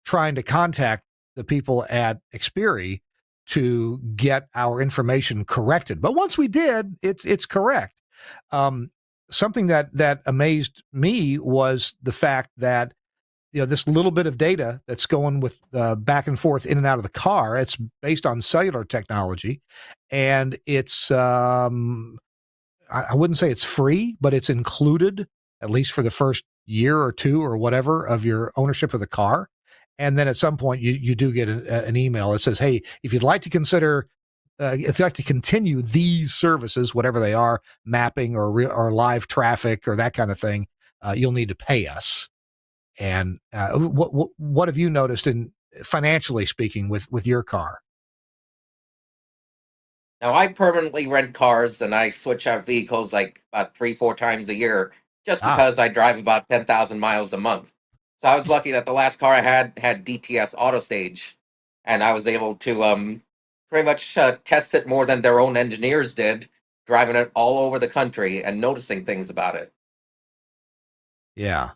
trying to contact the people at Xperi to get our information corrected. But once we did, it's correct. Something that amazed me was the fact that this little bit of data that's going with back and forth in and out of the car, it's based on cellular technology, and it's I wouldn't say it's free, but it's included at least for the first year or two or whatever of your ownership of the car. And then at some point you do get an email that says, hey, if you'd like to consider, if you'd like to continue these services, whatever they are, mapping or live traffic or that kind of thing, you'll need to pay us. And what have you noticed in financially speaking with your car? Now, I permanently rent cars and I switch out vehicles like about 3, 4 times a year just because I drive about 10,000 miles a month. So I was lucky that the last car I had DTS Auto Stage, and I was able to pretty much test it more than their own engineers did, driving it all over the country and noticing things about it. Yeah.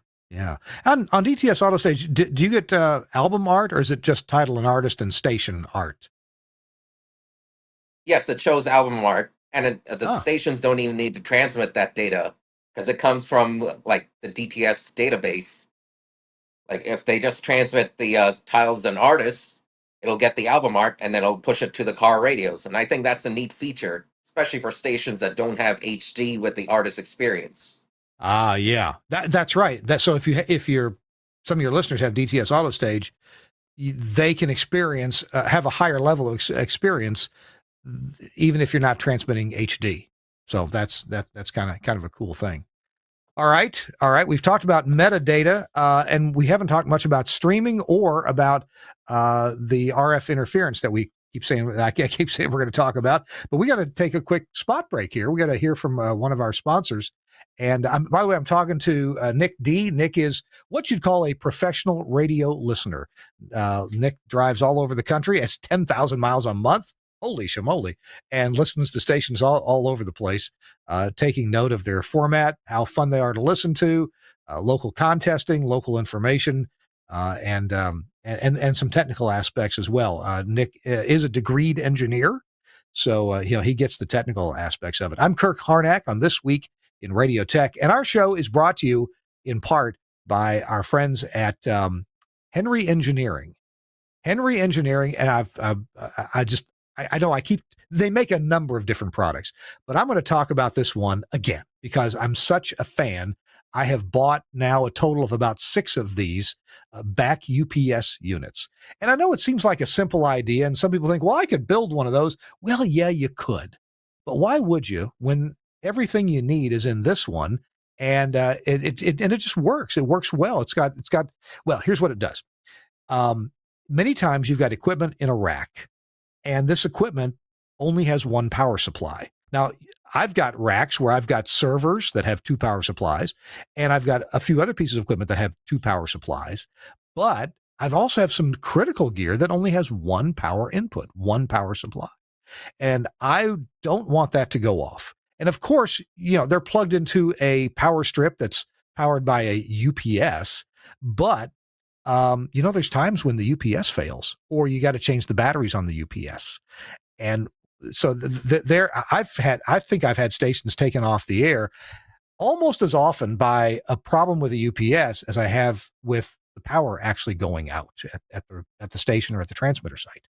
On DTS Auto Stage, do you get album art, or is it just title and artist and station art? Yes, it shows album art, and the Ah, stations don't even need to transmit that data because it comes from like the DTS database. Like if they just transmit the titles and artists, it'll get the album art and then it'll push it to the car radios. And I think that's a neat feature, especially for stations that don't have HD with the artist experience. yeah, that's right. That so if you're some of your listeners have DTS Auto Stage, they can experience have a higher level of experience even if you're not transmitting HD. So that's kind of a cool thing. All right. All right. We've talked about metadata, and we haven't talked much about streaming or about the RF interference that we keep saying. I keep saying we're going to talk about, but we got to take a quick spot break here. We got to hear from one of our sponsors. And by the way, I'm talking to Nick D. Nick is what you'd call a professional radio listener. Nick drives all over the country, has 10,000 miles a month. Holy shamoly, and listens to stations all over the place, taking note of their format, how fun they are to listen to, local contesting, local information, and some technical aspects as well. Nick is a degreed engineer, so he gets the technical aspects of it. I'm Kirk Harnack on This Week in Radio Tech, and our show is brought to you in part by our friends at Henry Engineering. Henry Engineering, and I know they make a number of different products, but I'm going to talk about this one again because I'm such a fan. I have bought now a total of about 6 of these back UPS units. And I know it seems like a simple idea, and some people think, well, I could build one of those. Well, yeah, you could. But why would you when everything you need is in this one? And it just works. It works well. It's got well, here's what it does. Many times you've got equipment in a rack, and this equipment only has one power supply. Now, I've got racks where I've got servers that have 2 power supplies, and I've got a few other pieces of equipment that have 2 power supplies. But I've also have some critical gear that only has one power input, one power supply. And I don't want that to go off. And of course, they're plugged into a power strip that's powered by a UPS, but there's times when the UPS fails or you got to change the batteries on the UPS. And so I think I've had stations taken off the air almost as often by a problem with the UPS as I have with the power actually going out at the station or at the transmitter site.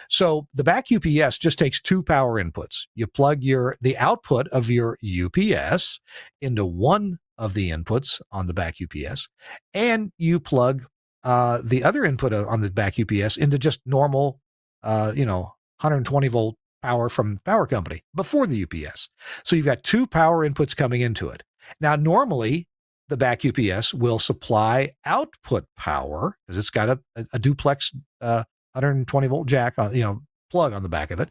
So the back UPS just takes 2 power inputs. You plug the output of your UPS into one of the inputs on the back UPS, and you plug the other input on the back UPS into just normal, 120 volt power from the power company before the UPS. So you've got 2 power inputs coming into it. Now, normally the back UPS will supply output power because it's got a duplex 120 volt jack on, plug on the back of it.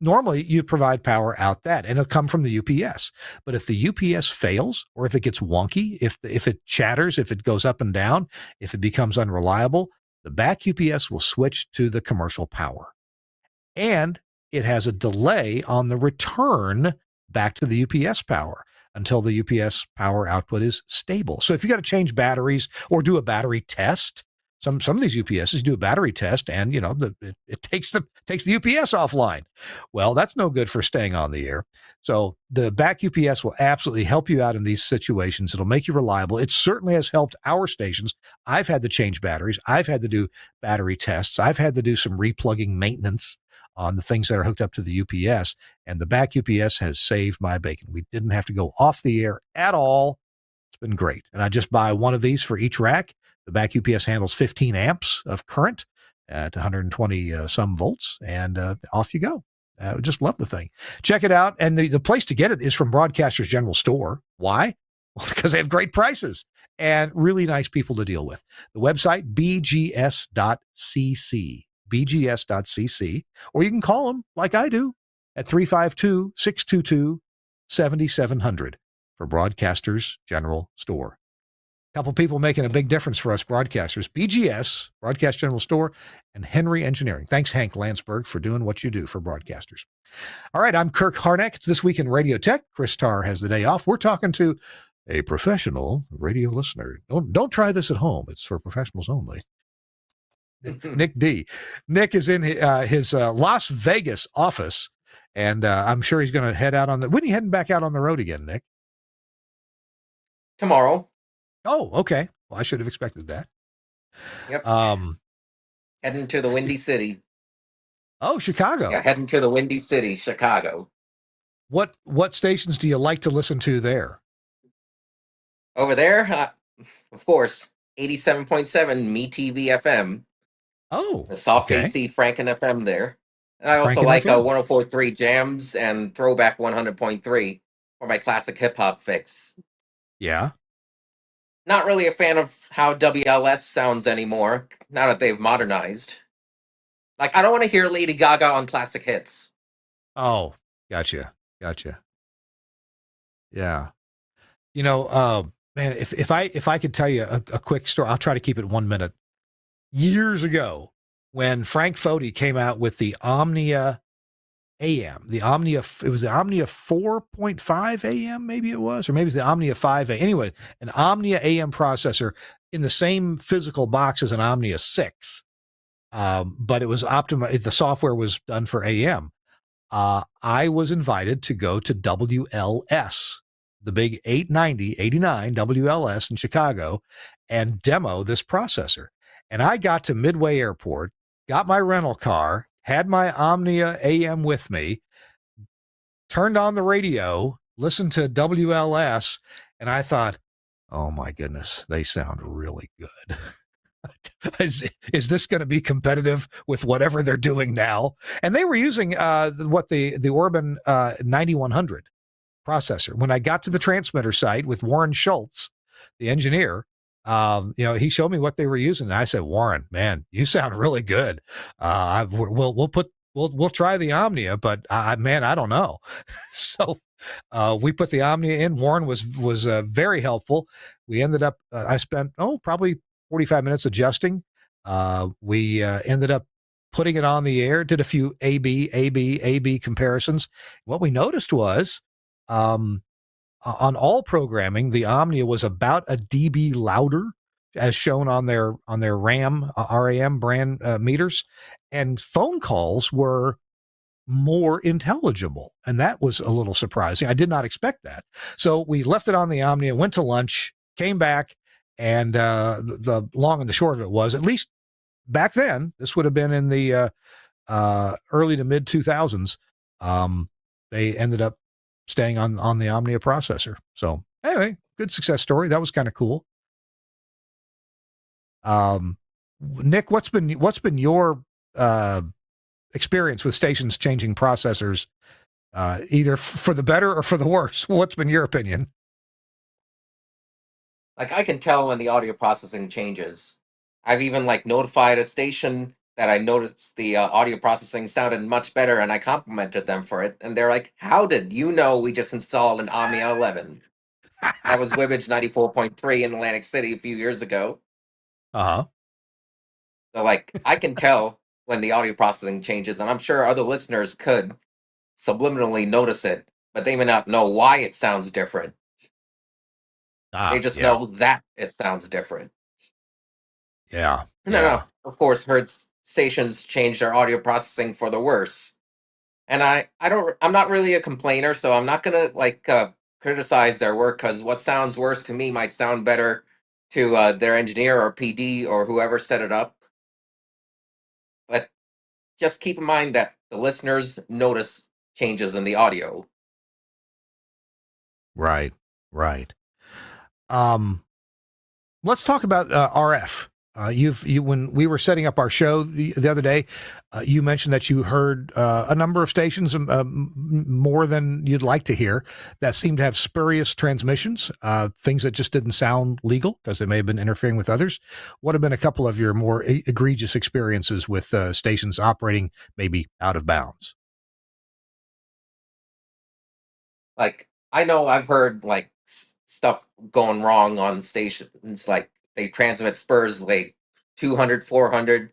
Normally you provide power out that, and it'll come from the UPS. But if the UPS fails, or if it gets wonky, if it chatters, if it goes up and down, if it becomes unreliable, the back UPS will switch to the commercial power. And it has a delay on the return back to the UPS power until the UPS power output is stable. So if you got to change batteries or do a battery test, some of these UPSs do a battery test, and it takes the UPS offline. Well, that's no good for staying on the air. So the back UPS will absolutely help you out in these situations. It'll make you reliable. It certainly has helped our stations. I've had to change batteries. I've had to do battery tests. I've had to do some replugging maintenance on the things that are hooked up to the UPS, and the back UPS has saved my bacon. We didn't have to go off the air at all. It's been great. And I just buy one of these for each rack. The back UPS handles 15 amps of current at 120 some volts, and off you go. I just love the thing. Check it out. And the place to get it is from Broadcasters General Store. Why? Well, because they have great prices and really nice people to deal with. The website, bgs.cc, bgs.cc, or you can call them like I do at 352-622-7700 for Broadcasters General Store. Couple people making a big difference for us broadcasters. BGS, Broadcast General Store, and Henry Engineering. Thanks, Hank Landsberg, for doing what you do for broadcasters. All right, I'm Kirk Harnack. It's This Week in Radio Tech. Chris Tarr has the day off. We're talking to a professional radio listener. Don't try this at home. It's for professionals only. Nick D. Nick is in his Las Vegas office, and I'm sure he's going to head out on the. When are you heading back out on the road again, Nick? Tomorrow. Oh, okay. Well, I should have expected that. Yep. Um, Heading to the Windy City. oh, Chicago. Yeah, heading to the Windy City, Chicago. What stations do you like to listen to there? Over there, of course, 87.7 Me TV FM. Oh, The Soft okay. AC Franken FM there. And I also Franken like FM. 104.3 Jams and Throwback 100.3 for my classic hip hop fix. Yeah. Not really a fan of how WLS sounds anymore, now that they've modernized. Like, I don't want to hear Lady Gaga on classic hits. Oh, gotcha. Yeah. Man, if I could tell you a quick story, I'll try to keep it 1 minute. Years ago, when Frank Foti came out with the Omnia AM, it was the Omnia 4.5 AM, maybe it was, or maybe it's the Omnia 5A. Anyway, an Omnia AM processor in the same physical box as an Omnia 6. But it was optimized. The software was done for AM. I was invited to go to WLS, the big 89 WLS in Chicago, and demo this processor. And I got to Midway Airport, got my rental car, had my Omnia AM with me, turned on the radio, listened to WLS, and I thought, oh my goodness, they sound really good. Is this going to be competitive with whatever they're doing now? And they were using the Orban 9100 processor. When I got to the transmitter site with Warren Schultz, the engineer, he showed me what they were using, and I said, Warren, man, you sound really good. We'll try the Omnia, but man, I don't know. So we put the Omnia in. Warren was very helpful. We ended up, I spent probably 45 minutes adjusting. We ended up putting it on the air, did a few A/B comparisons. What we noticed was on all programming, the Omnia was about a dB louder, as shown on their RAM brand meters, and phone calls were more intelligible, and that was a little surprising. I did not expect that. So we left it on the Omnia, went to lunch, came back, and the long and the short of it was, at least back then, this would have been in the early to mid 2000s. They ended up staying on the Omnia processor. So anyway, good success story. That was kind of cool. Nick, what's been your experience with stations changing processors, either for the better or for the worse? What's been your opinion? Like, I can tell when the audio processing changes. I've even notified a station that I noticed the audio processing sounded much better, and I complimented them for it. And they're like, "How did you know we just installed an Omnia 11?" That was Wibbage 94.3 in Atlantic City a few years ago. Uh-huh. So, I can tell when the audio processing changes, and I'm sure other listeners could subliminally notice it, but they may not know why it sounds different. They just Yeah. know that it sounds different. Yeah. And then, of course, heard stations change their audio processing for the worse. And I'm not really a complainer, so I'm not gonna criticize their work, because what sounds worse to me might sound better to their engineer or PD or whoever set it up. But just keep in mind that the listeners notice changes in the audio. Right. Let's talk about RF. When we were setting up our show the other day, you mentioned that you heard a number of stations, more than you'd like to hear, that seemed to have spurious transmissions, things that just didn't sound legal because they may have been interfering with others. What have been a couple of your more egregious experiences with stations operating maybe out of bounds? I know I've heard stuff going wrong on stations, they transmit spurs 200, 400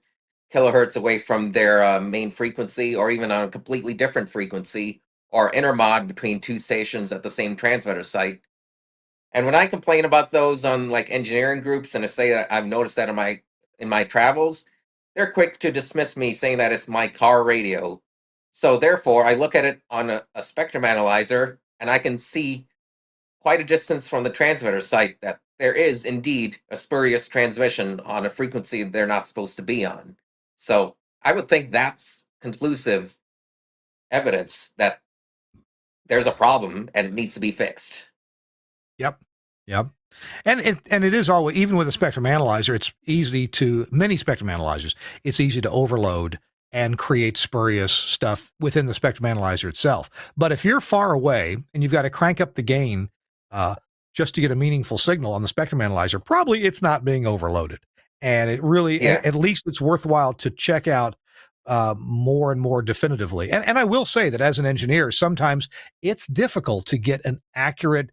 kilohertz away from their main frequency, or even on a completely different frequency, or intermod between two stations at the same transmitter site. And when I complain about those on engineering groups, and I say that I've noticed that in my travels, they're quick to dismiss me saying that it's my car radio. So therefore, I look at it on a spectrum analyzer, and I can see quite a distance from the transmitter site that there is indeed a spurious transmission on a frequency they're not supposed to be on. So I would think that's conclusive evidence that there's a problem and it needs to be fixed. Yep. Yep. And it is always, even with a spectrum analyzer, it's easy to, many spectrum analyzers, it's easy to overload and create spurious stuff within the spectrum analyzer itself. But if you're far away and you've got to crank up the gain just to get a meaningful signal on the spectrum analyzer, probably it's not being overloaded. And it really, Yes. at least it's worthwhile to check out more and more definitively. And I will say that as an engineer, sometimes it's difficult to get an accurate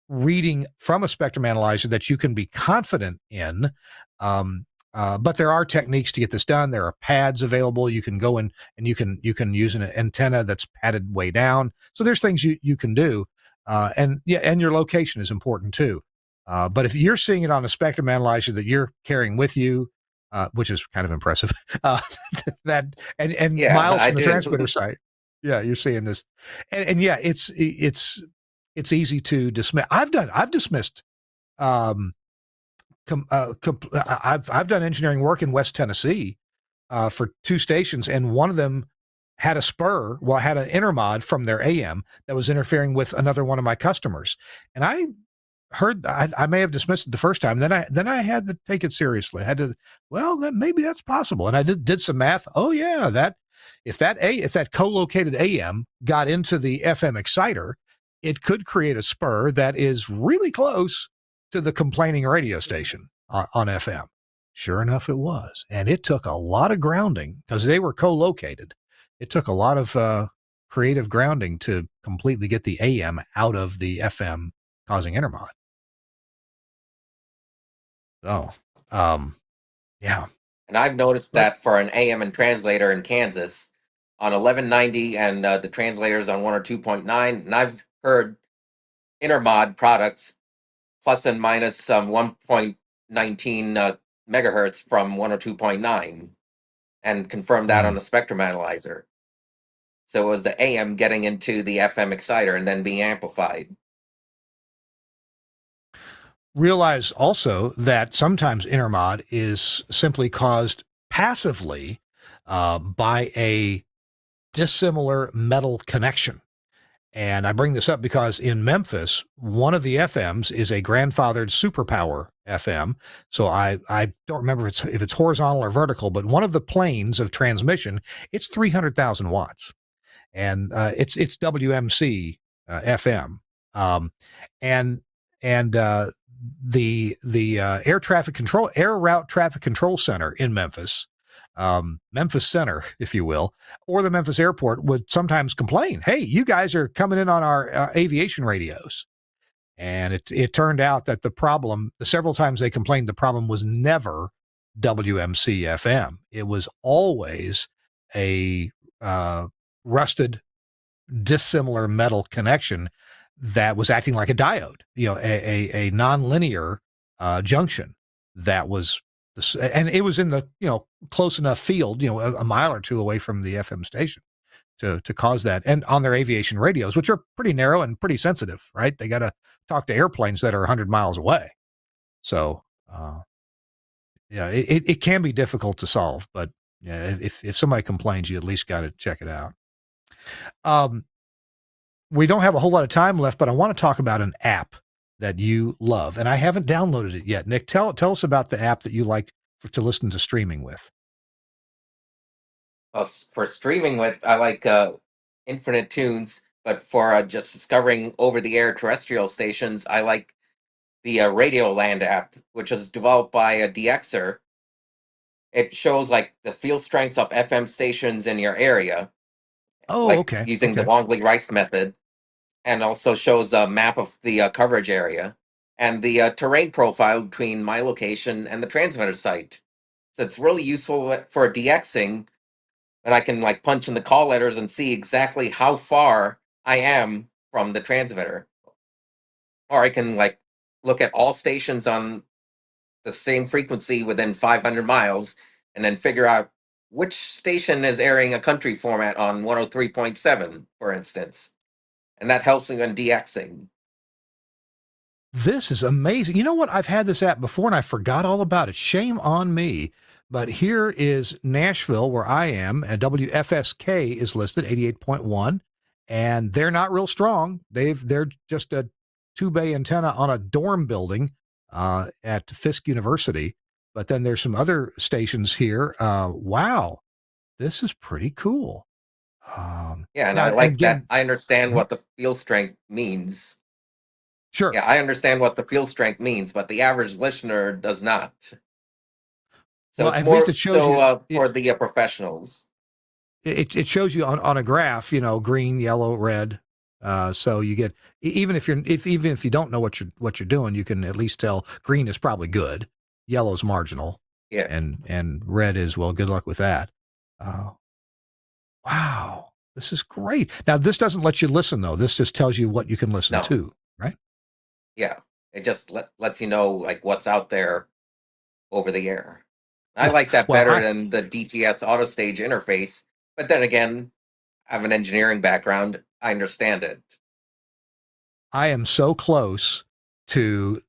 reading from a spectrum analyzer that you can be confident in. But there are techniques to get this done. There are pads available. You can go in and you can use an antenna that's padded way down. So there's things you can do. And your location is important too. But if you're seeing it on a spectrum analyzer that you're carrying with you, which is kind of impressive, that and Yeah, miles I from the do. transmitter site, yeah, you're seeing this, and yeah, it's easy to dismiss. I've dismissed. I've done engineering work in West Tennessee for two stations, and one of them had a spur, had an intermod from their AM that was interfering with another one of my customers, and I heard I may have dismissed it the first time. Then I had to take it seriously. I had to, maybe that's possible, and I did some math. Oh yeah, that if that co-located AM got into the FM exciter, it could create a spur that is really close to the complaining radio station on FM. Sure enough, it was, and it took a lot of grounding because they were co-located. It took a lot of creative grounding to completely get the AM out of the FM, causing intermod. So, yeah. And I've noticed that for an AM and translator in Kansas on 1190 and the translators on 102.9, and I've heard intermod products plus and minus 1.19 megahertz from 102.9 and confirmed that on the spectrum analyzer. So it was the AM getting into the FM exciter and then being amplified. Realize also that sometimes intermod is simply caused passively by a dissimilar metal connection. And I bring this up because in Memphis, one of the FMs is a grandfathered superpower FM. So I don't remember if it's horizontal or vertical, but one of the planes of transmission, it's 300,000 watts. And it's WMC FM. The air route traffic control center in Memphis, Memphis Center, if you will, or the Memphis airport would sometimes complain, "Hey, you guys are coming in on our aviation radios." And it turned out that the problem, the several times they complained, the problem was never WMC FM. It was always a rusted, dissimilar metal connection that was acting like a diode, a nonlinear junction that was, and it was in the, close enough field, a mile or two away from the FM station to cause that. And on their aviation radios, which are pretty narrow and pretty sensitive, right? They got to talk to airplanes that are 100 miles away. So, it can be difficult to solve, but yeah, if somebody complains, you at least got to check it out. We don't have a whole lot of time left, but I want to talk about an app that you love, and I haven't downloaded it yet. Nick, tell us about the app that you like to listen to streaming with. Well, for streaming with, I like Infinite Tunes, but for just discovering over-the-air terrestrial stations, I like the Radioland app, which is developed by a DXer. It shows like the field strengths of FM stations in your area. Oh, okay. Using the Longley-Rice method, and also shows a map of the coverage area and the terrain profile between my location and the transmitter site. So it's really useful for DXing, and I can punch in the call letters and see exactly how far I am from the transmitter. Or I can look at all stations on the same frequency within 500 miles and then figure out which station is airing a country format on 103.7, for instance. And that helps me when DXing. This is amazing. You know what? I've had this app before and I forgot all about it. Shame on me. But here is Nashville, where I am, and WFSK is listed 88.1, and they're not real strong. They're just a 2-bay antenna on a dorm building at Fisk University. But then there's some other stations here. Wow, this is pretty cool. Yeah, and now, I like again, that. I understand Mhm. what the field strength means. Sure. Yeah, I understand what the field strength means, but the average listener does not. So Well, it's at least more it shows so you for the professionals. it shows you on a graph, green, yellow, red. So you get even if you don't know what you're doing, you can at least tell green is probably good, yellow's marginal, Yeah. and red is, well, good luck with that. Uh, wow, this is great. Now this doesn't let you listen though. This just tells you what you can listen No. to, right? Yeah. It just lets you know like what's out there over the air. I like that Well, better than the DTS AutoStage interface. But then again, I have an engineering background. I understand it. I am so close to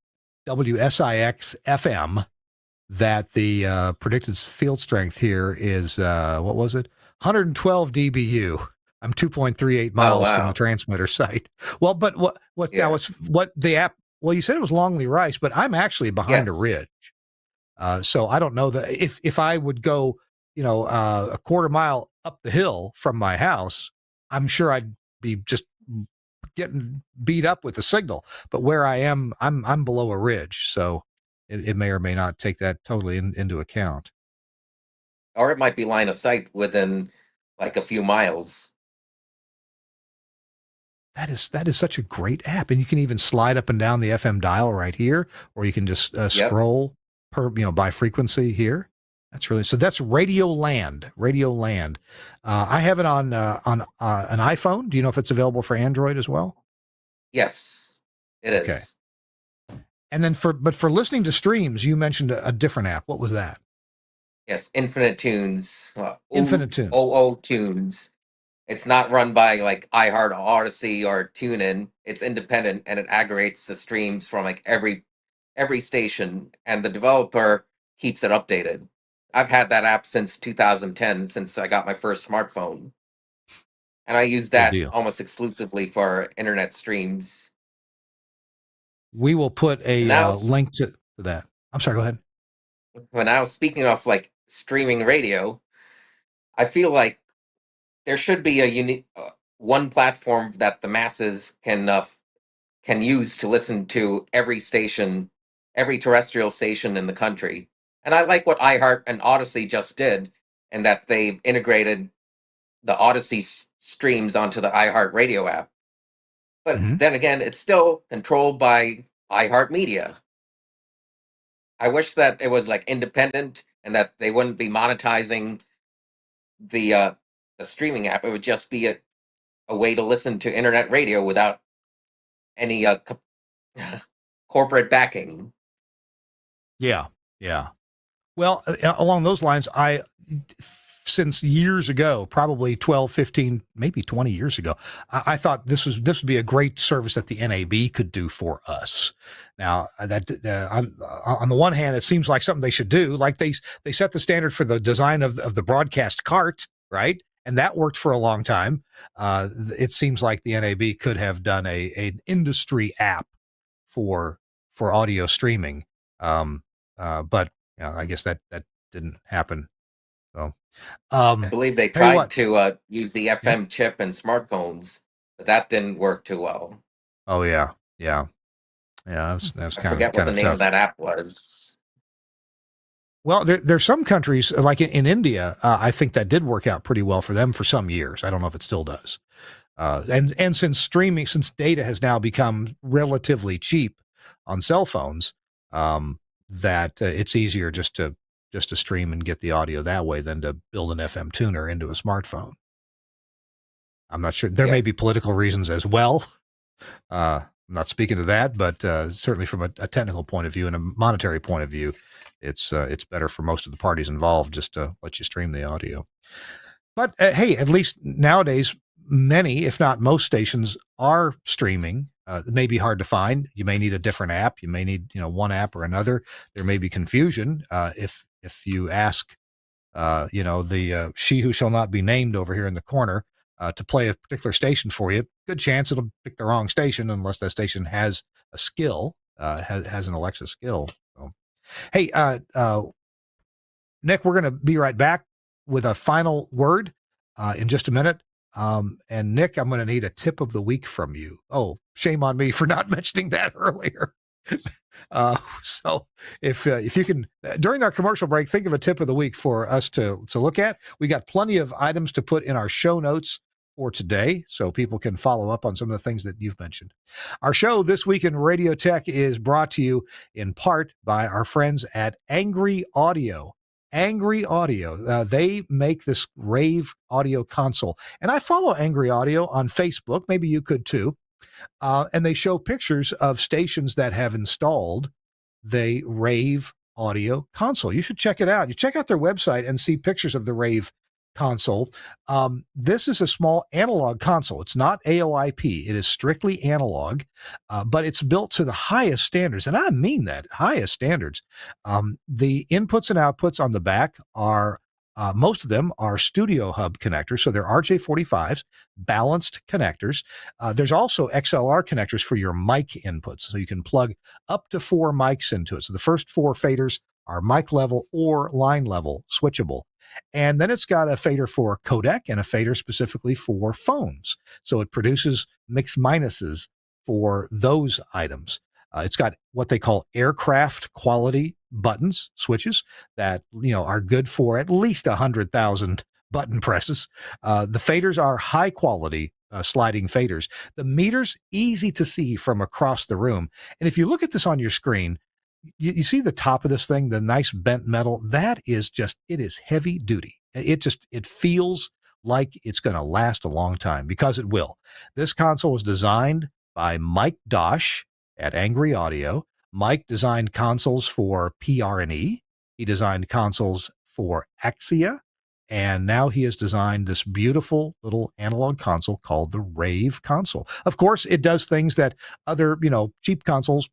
WSIX FM that the predicted field strength here is what was it? 112 dBu. I'm 2.38 Oh miles from the wow. transmitter site. Well, but what Yeah. the app? Well, you said it was Longley Rice, but I'm actually behind a Yes. ridge, so I don't know that if I would go, a quarter mile up the hill from my house, I'm sure I'd be just getting beat up with the signal. But where I am, I'm below a ridge, so it may or may not take that totally into account. Or it might be line of sight within like a few miles. That is such a great app, and you can even slide up and down the FM dial right here, or you can just Yep. scroll by frequency here. That's really so. That's Radio Land. Radio Land. I have it on an iPhone. Do you know if it's available for Android as well? Yes, it Okay. is. And then for listening to streams, you mentioned a different app. What was that? Yes, Infinite Tunes. Infinite Tune. OO Tunes. It's not run by like iHeart, Odyssey, or TuneIn. It's independent and it aggregates the streams from like every station, and the developer keeps it updated. I've had that app since 2010, since I got my first smartphone, and I use Good that deal. almost exclusively for internet streams. We will put And a now, link to that. I'm sorry. Go ahead. when I was speaking of like streaming radio, I feel like there should be a unique one platform that the masses can use to listen to every station, every terrestrial station in the country. And I like what iHeart and Odyssey just did, and that they've integrated the Odyssey streams onto the iHeart Radio app. But Mhm. then again, it's still controlled by iHeart Media. I wish that it was like independent and that they wouldn't be monetizing the streaming app. It would just be a way to listen to internet radio without any corporate backing. Yeah. Yeah. Well, along those lines, since years ago, probably 12, 15, maybe 20 years ago, I thought this would be a great service that the NAB could do for us. Now, on the one hand, it seems like something they should do. Like they set the standard for the design of the broadcast cart, right? And that worked for a long time. It seems like the NAB could have done an industry app for audio streaming. But I guess that didn't happen. So, I believe they tell you tried what, to use the yeah. FM chip in smartphones, but that didn't work too well. Oh yeah, yeah, yeah. That's I kind forget what the of name of tough. that app was. Well, there's some countries like in India. I think that did work out pretty well for them for some years. I don't know if it still does. And since data has now become relatively cheap on cell phones, that it's easier just to stream and get the audio that way than to build an FM tuner into a smartphone. I'm not sure. There may be political reasons as well, I'm not speaking to that, but certainly from a technical point of view and a monetary point of view, it's better for most of the parties involved just to let you stream the audio. But hey, at least nowadays, many, if not most stations are streaming. It may be hard to find. You may need a different app. You may need, one app or another. There may be confusion. If you ask, the she who shall not be named over here in the corner to play a particular station for you, good chance it'll pick the wrong station unless that station has a skill, has an Alexa skill. So, hey, Nick, we're going to be right back with a final word in just a minute. And Nick, I'm going to need a tip of the week from you. Oh, shame on me for not mentioning that earlier. So if you can, during our commercial break, think of a tip of the week for us to look at. We got plenty of items to put in our show notes for today, so people can follow up on some of the things that you've mentioned. Our show this week in Radio Tech is brought to you in part by our friends at Angry Audio. Angry Audio. They make this Rave audio console. And I follow Angry Audio on Facebook. Maybe you could too. And they show pictures of stations that have installed the Rave audio console. You should check it out. You check out their website and see pictures of the Rave console. This is a small analog console. It's not AOIP. It is strictly analog, but it's built to the highest standards. And I mean that, highest standards. The inputs and outputs on the back are most of them are Studio Hub connectors, so they're RJ45s, balanced connectors. There's also XLR connectors for your mic inputs, so you can plug up to 4 mics into it. So the first 4 faders are mic level or line level switchable. And then it's got a fader for codec and a fader specifically for phones. So it produces mix minuses for those items. It's got what they call aircraft quality buttons, switches that, are good for at least 100,000 button presses. The faders are high quality sliding faders. The meters easy to see from across the room. And if you look at this on your screen, you see the top of this thing, the nice bent metal. That is it is heavy duty. It feels like it's going to last a long time, because it will. This console was designed by Mike Dosh at Angry Audio. Mike designed consoles for PR&E. He designed consoles for Axia. And now he has designed this beautiful little analog console called the Rave console. Of course, it does things that other, cheap consoles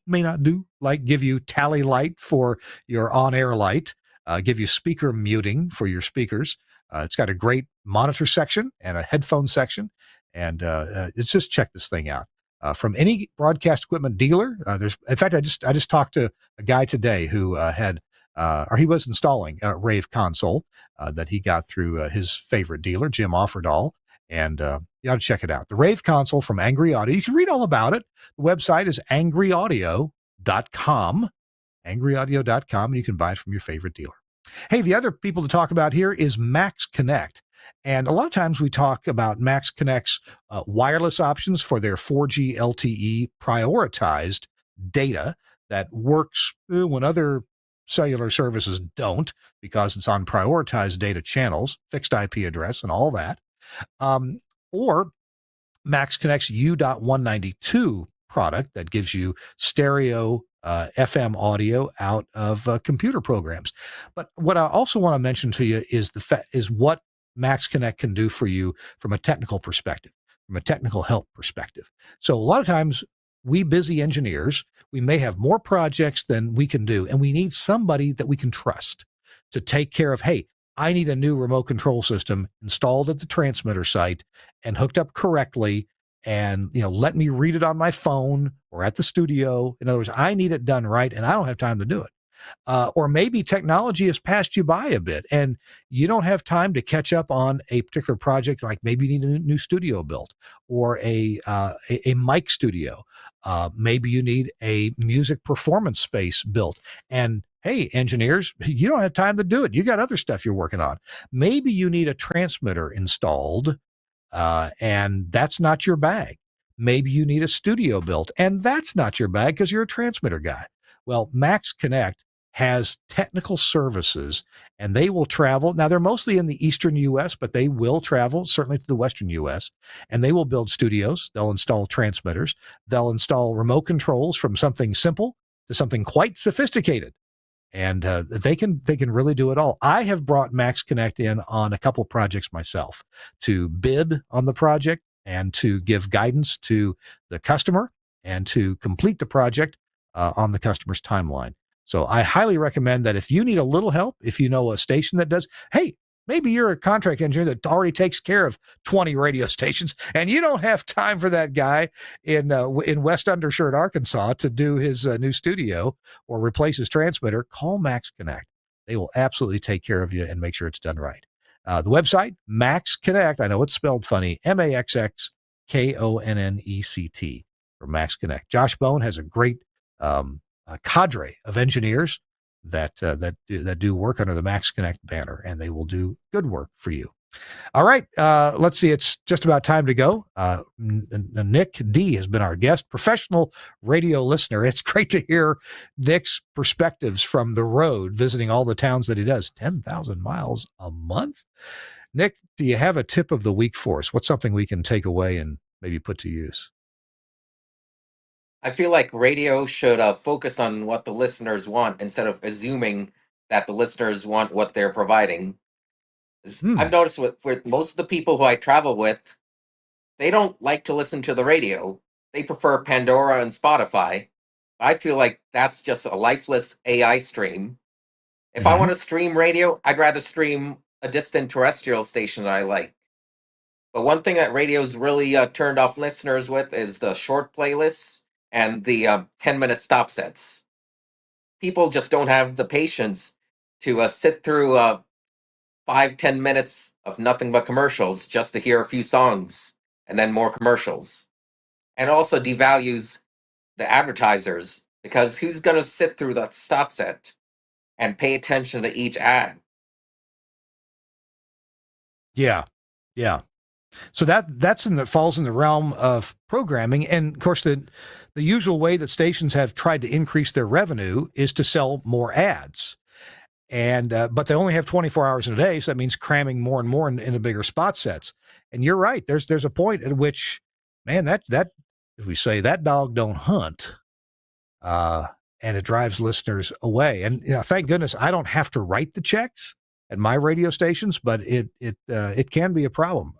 may not do, like give you tally light for your on-air light, give you speaker muting for your speakers. It's got a great monitor section and a headphone section. And it's just check this thing out. From any broadcast equipment dealer, in fact, I just talked to a guy today who he was installing a Rave console that he got through his favorite dealer, Jim Offerdahl. And you ought to check it out. The Rave console from Angry Audio. You can read all about it. The website is angryaudio.com, angryaudio.com, and you can buy it from your favorite dealer. Hey, the other people to talk about here is Max Connect. And a lot of times we talk about Max Connect's wireless options for their 4G LTE prioritized data that works when other cellular services don't, because it's on prioritized data channels, fixed IP address, and all that. Or Max Connect's U.192 product that gives you stereo FM audio out of computer programs. But what I also want to mention to you is what Max Connect can do for you from a technical perspective, from a technical help perspective. So a lot of times we busy engineers, we may have more projects than we can do, and we need somebody that we can trust to take care of, hey, I need a new remote control system installed at the transmitter site and hooked up correctly, and let me read it on my phone or at the studio. In other words, I need it done right, and I don't have time to do it. Or maybe technology has passed you by a bit and you don't have time to catch up on a particular project, like maybe you need a new studio built or a mic studio. Maybe you need a music performance space built. And hey, engineers, you don't have time to do it. You got other stuff you're working on. Maybe you need a transmitter installed and that's not your bag. Maybe you need a studio built and that's not your bag because you're a transmitter guy. Well, Max Connect has technical services, and they will travel. Now, they're mostly in the eastern U.S., but they will travel certainly to the western U.S., and they will build studios. They'll install transmitters. They'll install remote controls from something simple to something quite sophisticated. And they can really do it all. I have brought Max Connect in on a couple projects myself to bid on the project and to give guidance to the customer and to complete the project on the customer's timeline. So I highly recommend that if you need a little help, if you know a station that does, hey, maybe you're a contract engineer that already takes care of 20 radio stations, and you don't have time for that guy in West Undershirt, Arkansas, to do his new studio or replace his transmitter. Call Max Connect. They will absolutely take care of you and make sure it's done right. The website, Max Connect. I know it's spelled funny. MAXXKONNECT for Max Connect. Josh Bone has a great cadre of engineers that do work under the Max Connect banner, and they will do good work for you. All right, let's see. It's just about time to go. Nick D has been our guest, professional radio listener. It's great to hear Nick's perspectives from the road, visiting all the towns that he does. 10,000 miles a month. Nick, do you have a tip of the week for us? What's something we can take away and maybe put to use? I feel like radio should focus on what the listeners want instead of assuming that the listeners want what they're providing. 'Cause I've noticed with most of the people who I travel with, they don't like to listen to the radio. They prefer Pandora and Spotify. I feel like that's just a lifeless AI stream. If I want to stream radio, I'd rather stream a distant terrestrial station that I like. But one thing that radio's really turned off listeners with is the short playlists and the 10-minute stop sets. People just don't have the patience to sit through 5-10 minutes of nothing but commercials just to hear a few songs and then more commercials. And it also devalues the advertisers, because who's going to sit through that stop set and pay attention to each ad? Yeah. So falls in the realm of programming, and of course the usual way that stations have tried to increase their revenue is to sell more ads. And but they only have 24 hours in a day, so that means cramming more and more into bigger spot sets. And you're right. There's a point at which, man, that as we say, that dog don't hunt, and it drives listeners away. And thank goodness I don't have to write the checks at my radio stations, but it can be a problem.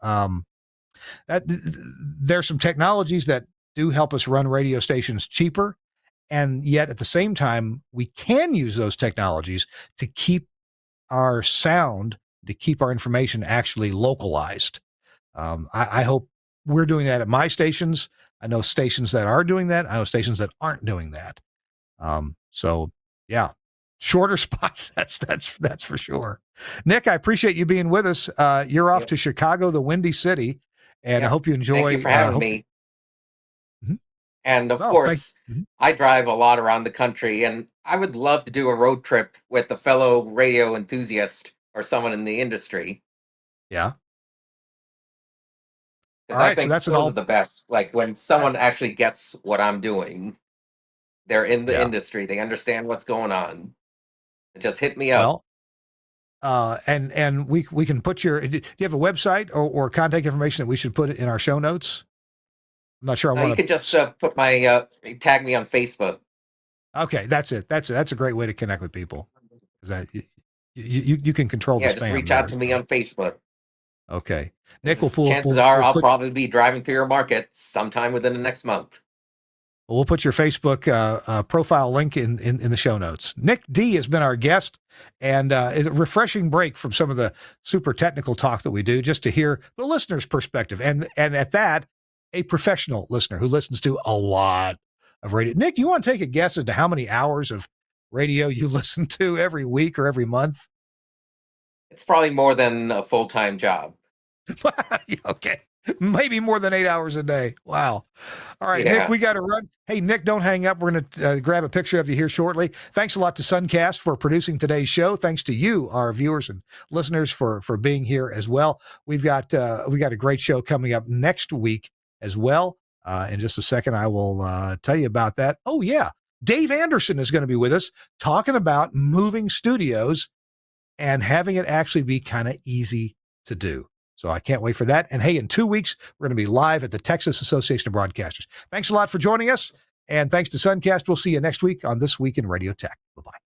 There's some technologies that do help us run radio stations cheaper. And yet at the same time, we can use those technologies to keep our sound, to keep our information actually localized. I hope we're doing that at my stations. I know stations that are doing that. I know stations that aren't doing that. So yeah, shorter spot sets. That's for sure. Nick, I appreciate you being with us. You're off to Chicago, the Windy City, and I hope you enjoy. Thank you for having me. And of course, I drive a lot around the country, and I would love to do a road trip with a fellow radio enthusiast or someone in the industry. Yeah. Because I think those are the best. Like when someone actually gets what I'm doing, they're in the industry, they understand what's going on. Just hit me up. Well, and we can put do you have a website or contact information that we should put in our show notes? I'm not sure I want to. You could just put my tag me on Facebook. Okay, that's it. That's a great way to connect with people. Is that you can control the spam. Just reach out to me on Facebook. Okay, Nick will Chances are I'll probably be driving through your market sometime within the next month. We'll put your Facebook profile link in the show notes. Nick D has been our guest, and it's a refreshing break from some of the super technical talk that we do, just to hear the listener's perspective, and at that, a professional listener who listens to a lot of radio. Nick, you want to take a guess as to how many hours of radio you listen to every week or every month? It's probably more than a full-time job. Okay. Maybe more than 8 hours a day. Wow. All right, Nick, we got to run. Hey, Nick, don't hang up. We're going to grab a picture of you here shortly. Thanks a lot to Suncast for producing today's show. Thanks to you, our viewers and listeners, for being here as well. We got a great show coming up next week as well. In just a second, I will tell you about that. Oh, yeah. Dave Anderson is going to be with us talking about moving studios and having it actually be kind of easy to do. So I can't wait for that. And hey, in 2 weeks, we're going to be live at the Texas Association of Broadcasters. Thanks a lot for joining us. And thanks to Suncast. We'll see you next week on This Week in Radio Tech. Bye-bye.